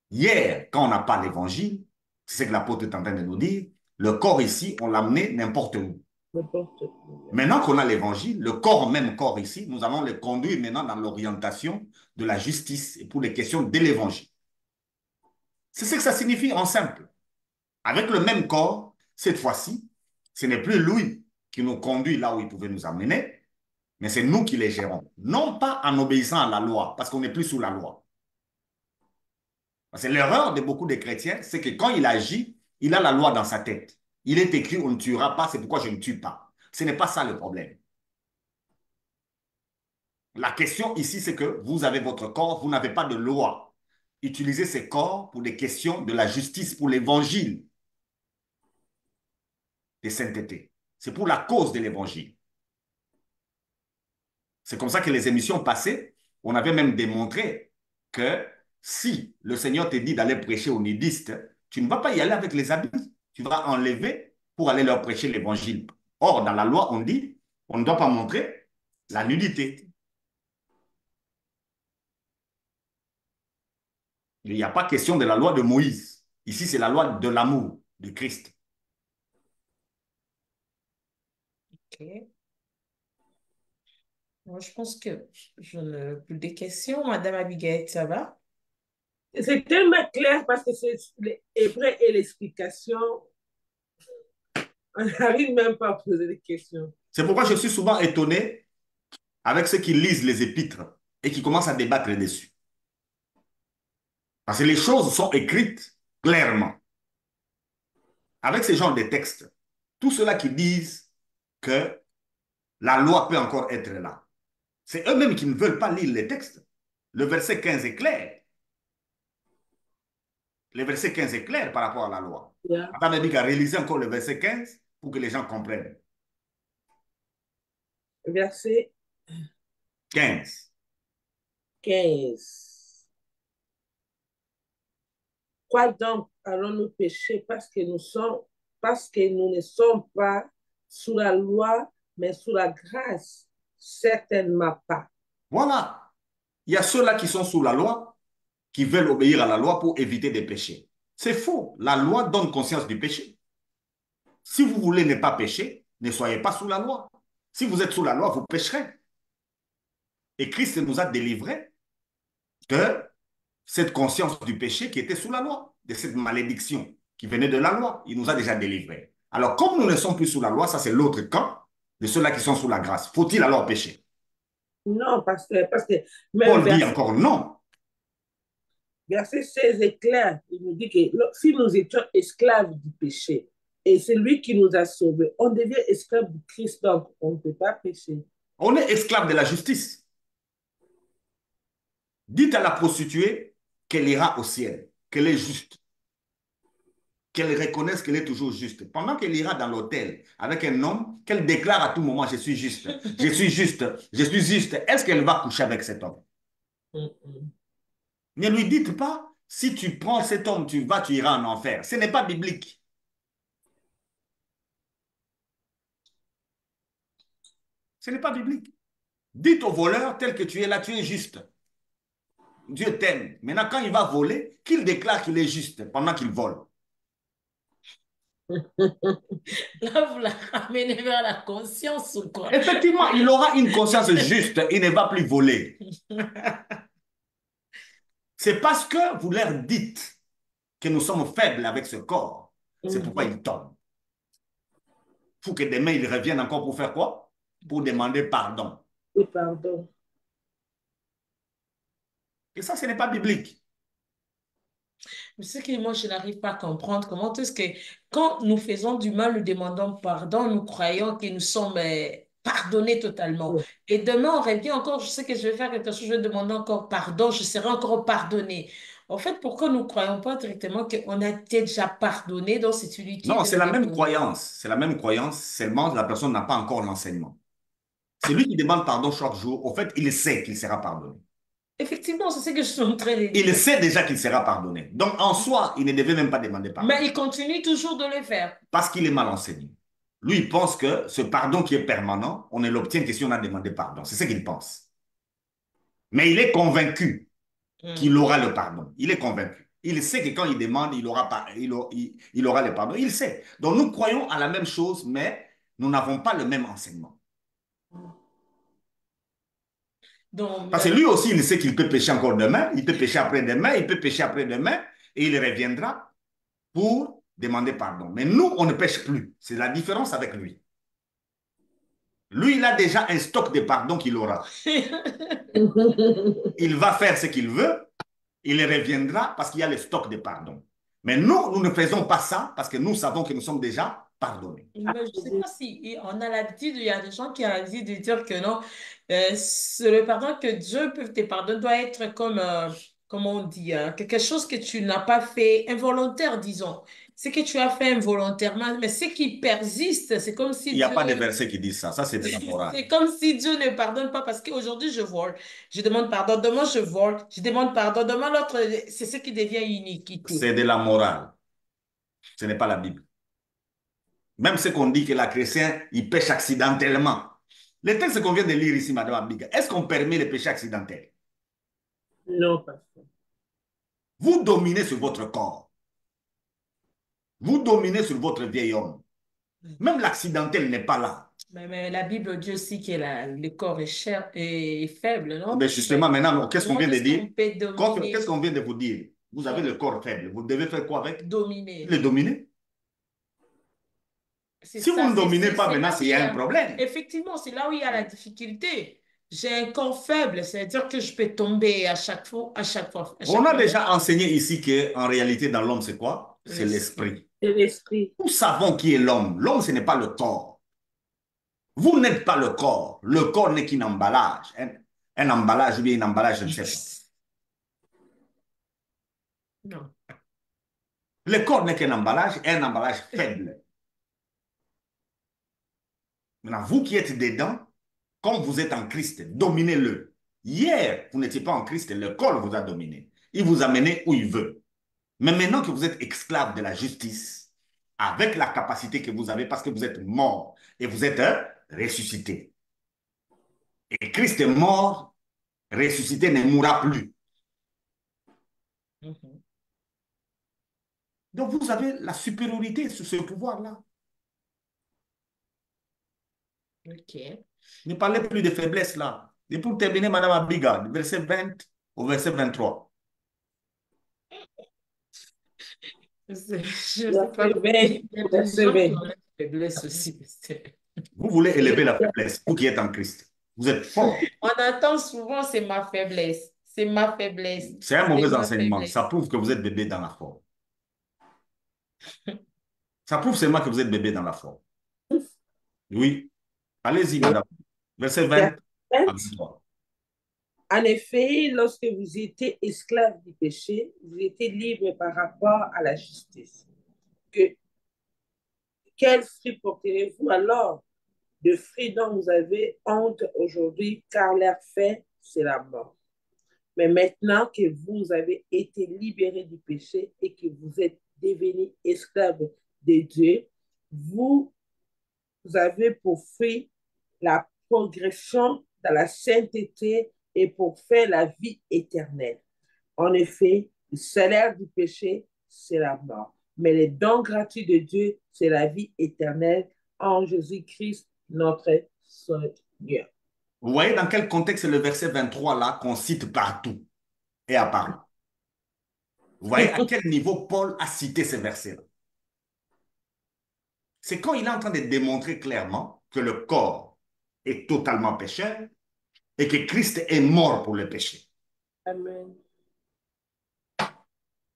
Hier, quand on n'a pas l'évangile, c'est ce que l'apôtre est en train de nous dire, le corps ici, on l'a amené n'importe où. N'importe où. Maintenant qu'on a l'évangile, le corps, même corps ici, nous allons le conduire maintenant dans l'orientation de la justice et pour les questions de l'évangile. C'est ce que ça signifie en simple. Avec le même corps, cette fois-ci, ce n'est plus lui qui nous conduit là où il pouvait nous amener, mais c'est nous qui les gérons. Non pas en obéissant à la loi, parce qu'on n'est plus sous la loi. Parce que l'erreur de beaucoup de chrétiens, c'est que quand il agit, il a la loi dans sa tête. Il est écrit, on ne tuera pas, c'est pourquoi je ne tue pas. Ce n'est pas ça le problème. La question ici, c'est que vous avez votre corps, vous n'avez pas de loi. Utilisez ces corps pour des questions de la justice, pour l'évangile de sainteté. C'est pour la cause de l'évangile. C'est comme ça que les émissions passées, on avait même démontré que si le Seigneur te dit d'aller prêcher aux nudistes, tu ne vas pas y aller avec les habits. Tu vas enlever pour aller leur prêcher l'évangile. Or, dans la loi, on dit, on ne doit pas montrer la nudité. Il n'y a pas question de la loi de Moïse. Ici, c'est la loi de l'amour de Christ. Ok. Moi, je pense que je n'ai plus de questions. Madame Abigail, ça va? C'est tellement clair parce que c'est l'hébreu et l'explication, on n'arrive même pas à poser des questions. C'est pourquoi je suis souvent étonné avec ceux qui lisent les épîtres et qui commencent à débattre dessus. Parce que les choses sont écrites clairement. Avec ces genres de textes, tous ceux-là qui disent que la loi peut encore être là, c'est eux-mêmes qui ne veulent pas lire les textes. Le verset 15 est clair. Le verset 15 est clair par rapport à la loi. Yeah. Madame Ebika, réalisez encore le verset 15 pour que les gens comprennent. Verset 15. 15. Quoi donc allons-nous pécher parce que nous ne sommes pas sous la loi, mais sous la grâce? Certainement pas. Voilà. Il y a ceux-là qui sont sous la loi, qui veulent obéir à la loi pour éviter des péchés. C'est faux. La loi donne conscience du péché. Si vous voulez ne pas pécher, ne soyez pas sous la loi. Si vous êtes sous la loi, vous pécherez. Et Christ nous a délivrés de cette conscience du péché qui était sous la loi, de cette malédiction qui venait de la loi. Il nous a déjà délivrés. Alors, comme nous ne sommes plus sous la loi, ça c'est l'autre camp de ceux-là qui sont sous la grâce. Faut-il alors pécher? Non, parce que même Paul dit encore non. verset 16 est clair. Il nous dit que si nous étions esclaves du péché, et c'est lui qui nous a sauvés, on devient esclave du Christ, donc on ne peut pas pécher. On est esclave de la justice. Dites à la prostituée qu'elle ira au ciel, qu'elle est juste, qu'elle reconnaisse qu'elle est toujours juste. Pendant qu'elle ira dans l'hôtel avec un homme, qu'elle déclare à tout moment, je suis juste, je suis juste, je suis juste. Est-ce qu'elle va coucher avec cet homme? Ne lui dites pas, si tu prends cet homme, tu iras en enfer. Ce n'est pas biblique. Ce n'est pas biblique. Dites au voleur, tel que tu es là, tu es juste. Dieu t'aime. Maintenant, quand il va voler, qu'il déclare qu'il est juste pendant qu'il vole. Là, vous la ramenez vers la conscience ou quoi? Effectivement, il aura une conscience juste. Il ne va plus voler. C'est parce que vous leur dites que nous sommes faibles avec ce corps. C'est pourquoi ils tombent. Il faut que demain, ils reviennent encore pour faire quoi? Pour demander pardon. Et pardon. Et ça, ce n'est pas biblique. Mais ce que moi, je n'arrive pas à comprendre, comment est-ce que quand nous faisons du mal, nous demandons pardon, nous croyons que nous sommes pardonnés totalement. Oui. Et demain, on revient encore, je sais que je vais faire quelque chose, je vais demander encore pardon, je serai encore pardonné. En fait, pourquoi nous ne croyons pas directement qu'on a été déjà pardonné, donc c'est celui qui Non, veut c'est la même retourner. croyance. C'est la même croyance, seulement la personne n'a pas encore l'enseignement. C'est lui qui demande pardon chaque jour. Au fait, il sait qu'il sera pardonné. Effectivement, c'est ce que je suis en train de Il dire. sait déjà qu'il sera pardonné. Donc, en soi, il ne devait même pas demander pardon. Mais il continue toujours de le faire. Parce qu'il est mal enseigné. Lui, il pense que ce pardon qui est permanent, on ne l'obtient que si on a demandé pardon. C'est ce qu'il pense. Mais il est convaincu qu'il aura le pardon. Il est convaincu. Il sait que quand il demande, il aura le pardon. Il sait. Donc, nous croyons à la même chose, mais nous n'avons pas le même enseignement. Donc, Parce que lui aussi, il sait qu'il peut pécher encore demain, il peut pécher après-demain, il peut pécher après-demain, et il reviendra pour demander pardon. Mais nous, on ne pêche plus. C'est la différence avec lui. Lui, il a déjà un stock de pardon qu'il aura. Il va faire ce qu'il veut, il reviendra parce qu'il y a le stock de pardon. Mais nous, nous ne faisons pas ça parce que nous savons que nous sommes déjà pardonnés. mais je ne sais pas si on a l'habitude, il y a des gens qui ont l'habitude de dire que non, le pardon que Dieu peut te pardonner doit être comme, comment on dit, quelque chose que tu n'as pas fait involontaire, disons. C'est que tu as fait involontairement, mais ce qui persiste, c'est comme Il si n'y a Dieu... pas de verset qui dit ça. Ça, c'est de la morale. C'est comme si Dieu ne pardonne pas parce qu'aujourd'hui je vole, je demande pardon, demain je vole, je demande pardon, demain l'autre, c'est ce qui devient une iniquité. C'est de la morale. Ce n'est pas la Bible. Même ce qu'on dit que la chrétien, il pêche accidentellement. Les textes qu'on vient de lire ici, Madame Abiga, est-ce qu'on permet le péché accidentel? Non, pasteur. Vous dominez sur votre corps. Vous dominez sur votre vieil homme. Même l'accidentel n'est pas là. Mais la Bible dit aussi que le corps est cher et faible, non? Mais justement, maintenant, qu'est-ce qu'on Comment vient de est-ce dire? qu'on peut dominer? Qu'est-ce qu'on vient de vous dire? Vous avez le corps faible. Vous devez faire quoi avec? Dominer. Le dominer. C'est Si vous ça, ne dominez pas c'est maintenant, là où il y a un problème. effectivement, c'est là où il y a la difficulté. J'ai un corps faible, c'est-à-dire que je peux tomber à chaque fois, à chaque fois, à On chaque a moment. déjà enseigné ici qu'en réalité, dans l'homme, c'est quoi? C'est l'esprit. C'est l'esprit. Nous savons qui est l'homme. L'homme, ce n'est pas le corps. Vous n'êtes pas le corps. Le corps n'est qu'un emballage. Un emballage ou bien un emballage, je ne sais pas. Non. Le corps n'est qu'un emballage et un emballage faible. Maintenant, vous qui êtes dedans, comme vous êtes en Christ, dominez-le. Hier, vous n'étiez pas en Christ, le corps vous a dominé. Il vous a mené où il veut. Mais maintenant que vous êtes esclave de la justice, avec la capacité que vous avez, parce que vous êtes mort et vous êtes ressuscité. Et Christ est mort, ressuscité, ne mourra plus. Mhm. Donc vous avez la supériorité sur ce pouvoir-là. OK. Ne parlez plus de faiblesse là. Et pour terminer, Madame Abiga, verset 20 au verset 23. Je sais La pas. faiblesse, Il y a des verset gens qui 20. ont la faiblesse aussi. Vous voulez élever la faiblesse, vous qui êtes en Christ. Vous êtes fort. On entend souvent c'est ma faiblesse, c'est ma faiblesse, C'est un c'est mauvais ma enseignement. Ça faiblesse. prouve que vous êtes bébé dans la foi. Ça prouve seulement que vous êtes bébé dans la foi. Oui. Allez-y, madame. Verset 20 à 23. En effet, lorsque vous étiez esclaves du péché, vous étiez libres par rapport à la justice. Que, quel fruit porterez-vous alors? De fruits dont vous avez honte aujourd'hui, car leur fait, c'est la mort. Mais maintenant que vous avez été libérés du péché et que vous êtes devenus esclaves de Dieu, vous avez pour fruit la progression dans la sainteté et pour faire la vie éternelle. En effet, le salaire du péché, c'est la mort. Mais le don gratuit de Dieu, c'est la vie éternelle en Jésus-Christ, notre Seigneur. Vous voyez dans quel contexte le verset 23 là qu'on cite partout et à part. Vous voyez à quel niveau Paul a cité ces versets-là. C'est quand il est en train de démontrer clairement que le corps est totalement pécheur et que Christ est mort pour le péché. Amen.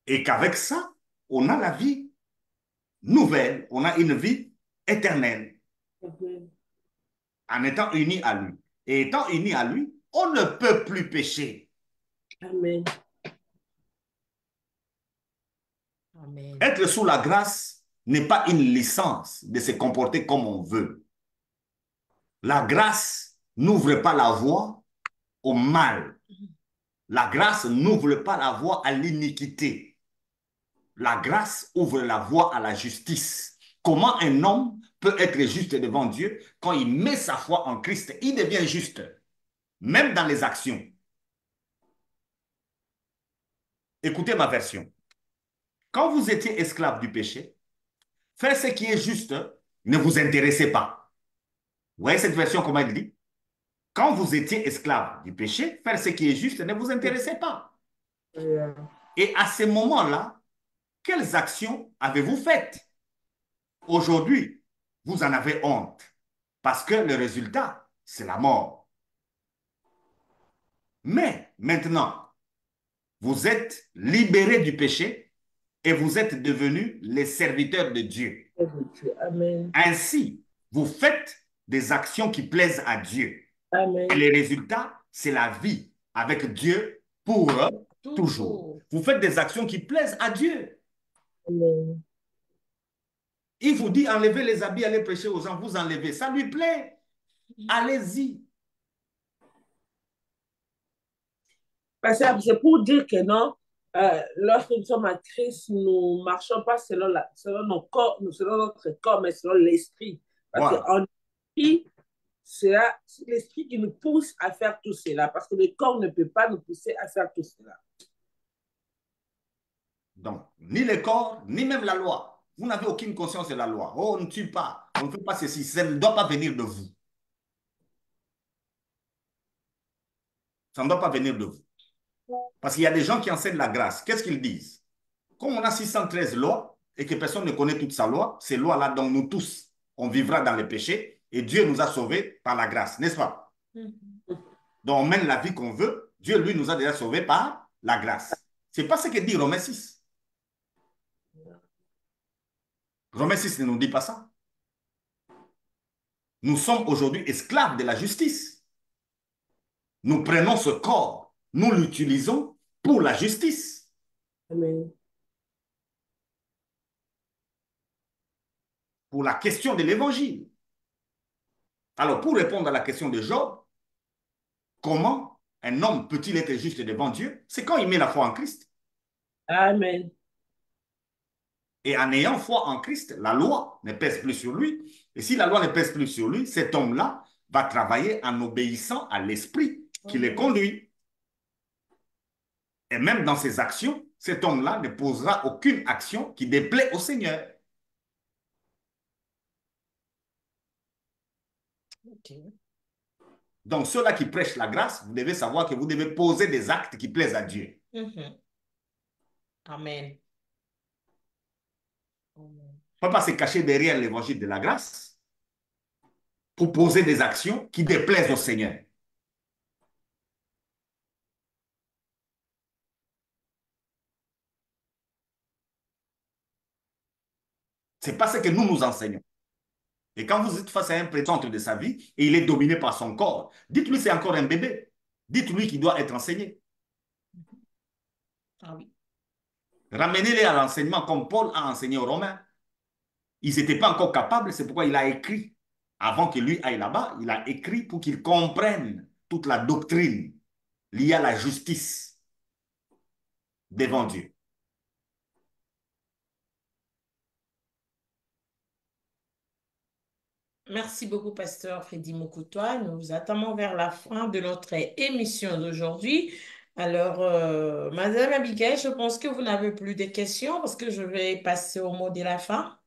Et qu'avec ça, on a la vie nouvelle, on a une vie éternelle Amen. en étant unis à lui. Et étant unis à lui, on ne peut plus pécher. Amen. Amen. Être sous la grâce n'est pas une licence de se comporter comme on veut. La grâce n'ouvre pas la voie au mal. La grâce n'ouvre pas la voie à l'iniquité. La grâce ouvre la voie à la justice. Comment un homme peut être juste devant Dieu quand il met sa foi en Christ? Il devient juste, même dans les actions. Écoutez ma version. Quand vous étiez esclave du péché, faire ce qui est juste ne vous intéressait pas. Vous voyez cette version, comment elle dit? Quand vous étiez esclave du péché, faire ce qui est juste ne vous intéressait pas. Yeah. Et à ce moment-là, quelles actions avez-vous faites? Aujourd'hui, vous en avez honte parce que le résultat, c'est la mort. Mais maintenant, vous êtes libérés du péché et vous êtes devenus les serviteurs de Dieu. Amen. Ainsi, vous faites des actions qui plaisent à Dieu. Amen. Et le résultat, c'est la vie avec Dieu pour toujours. Vous faites des actions qui plaisent à Dieu. Amen. Il vous dit, enlevez les habits, allez prêcher aux gens, vous enlevez. Ça lui plaît. Allez-y. C'est pour dire que non, lorsque nous sommes en Christ, nous ne marchons pas selon nos corps, selon notre corps, mais selon l'esprit. Parce Voilà. qu'en esprit, c'est l'esprit qui nous pousse à faire tout cela. Parce que le corps ne peut pas nous pousser à faire tout cela. Donc, ni le corps, ni même la loi. Vous n'avez aucune conscience de la loi. Oh, on ne tue pas, on ne fait pas ceci. Ça ne doit pas venir de vous. Ça ne doit pas venir de vous. Parce qu'il y a des gens qui enseignent la grâce. Qu'est-ce qu'ils disent? Comme on a 613 lois et que personne ne connaît toute sa loi, ces lois-là, dont nous tous, on vivra dans le péché et Dieu nous a sauvés par la grâce, n'est-ce pas? Donc on mène la vie qu'on veut. Dieu, lui, nous a déjà sauvés par la grâce. Ce n'est pas ce que dit Romains 6. Romains 6 ne nous dit pas ça. Nous sommes aujourd'hui esclaves de la justice. Nous prenons ce corps, nous l'utilisons pour la justice. Amen. Pour la question de l'évangile. Alors, pour répondre à la question de Job, comment un homme peut-il être juste devant Dieu? C'est quand il met la foi en Christ. Amen. Et en ayant foi en Christ, la loi ne pèse plus sur lui. Et si la loi ne pèse plus sur lui, cet homme-là va travailler en obéissant à l'esprit qui le conduit. Et même dans ses actions, cet homme-là ne posera aucune action qui déplaît au Seigneur. Okay. Donc, ceux-là qui prêchent la grâce, vous devez savoir que vous devez poser des actes qui plaisent à Dieu. Amen. On ne peut pas se cacher derrière l'évangile de la grâce pour poser des actions qui déplaisent au Seigneur. C'est pas ce que nous nous enseignons. Et quand vous êtes face à un prétentre de sa vie et il est dominé par son corps, dites-lui c'est encore un bébé. Dites-lui qu'il doit être enseigné. Ah oui. Ramenez-les à l'enseignement comme Paul a enseigné aux Romains. Ils n'étaient pas encore capables, c'est pourquoi il a écrit. Avant que lui aille là-bas, il a écrit pour qu'ils comprennent toute la doctrine liée à la justice devant Dieu. Merci beaucoup, Pasteur Freddy Moukoutoua. Nous attendons vers la fin de notre émission d'aujourd'hui. Alors, Madame Abigail, je pense que vous n'avez plus de questions parce que je vais passer au mot de la fin.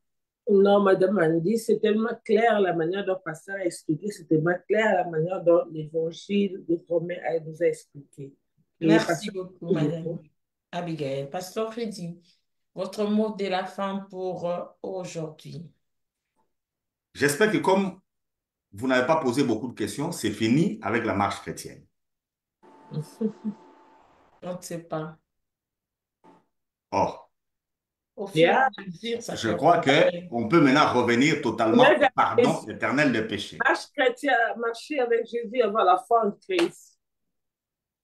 Non, Madame Andy, c'est tellement clair la manière dont Pasteur a expliqué, c'est tellement clair la manière dont l'évangile de Romains nous a expliqué. Merci beaucoup, Madame Abigail. Pasteur Freddy, votre mot de la fin pour aujourd'hui. J'espère que comme vous n'avez pas posé beaucoup de questions, c'est fini avec la marche chrétienne. On ne sait pas. Oh, Au fur et à mesure, ça je peut crois revenir. qu'on peut maintenant revenir totalement au pardon éternel des péchés. Marche chrétienne, marcher avec Jésus avant la fin de Christ.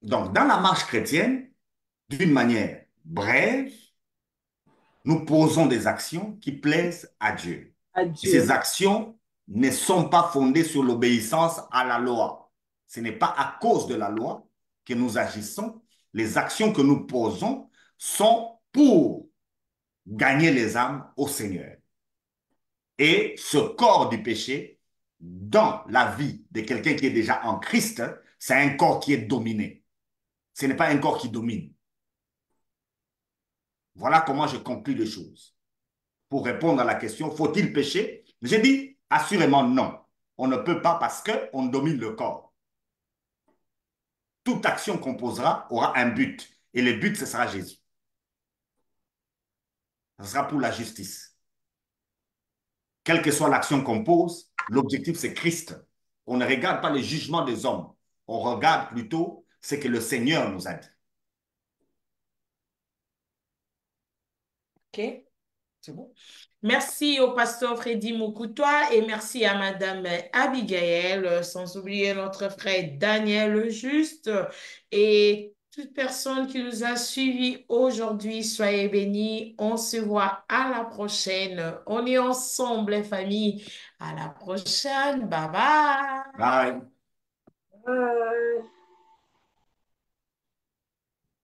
Donc, dans la marche chrétienne, d'une manière brève, nous posons des actions qui plaisent à Dieu. À Et Dieu. ces actions ne sont pas fondées sur l'obéissance à la loi. Ce n'est pas à cause de la loi que nous agissons, les actions que nous posons sont pour gagner les âmes au Seigneur. Et ce corps du péché, dans la vie de quelqu'un qui est déjà en Christ, c'est un corps qui est dominé. Ce n'est pas un corps qui domine. Voilà comment je conclus les choses. Pour répondre à la question, faut-il pécher? J'ai dit, assurément non. On ne peut pas parce qu'on domine le corps. Toute action qu'on posera aura un but. Et le but, ce sera Jésus. Ce sera pour la justice. Quelle que soit l'action qu'on pose, l'objectif, c'est Christ. On ne regarde pas les jugements des hommes. On regarde plutôt ce que le Seigneur nous a dit. OK? C'est bon. Merci au pasteur Freddy Moukoutoua et merci à Madame Abigail, sans oublier notre frère Daniel le Juste et toute personne qui nous a suivis aujourd'hui. Soyez bénis. On se voit à la prochaine. On est ensemble, les familles. À la prochaine. Bye bye. Bye. Bye.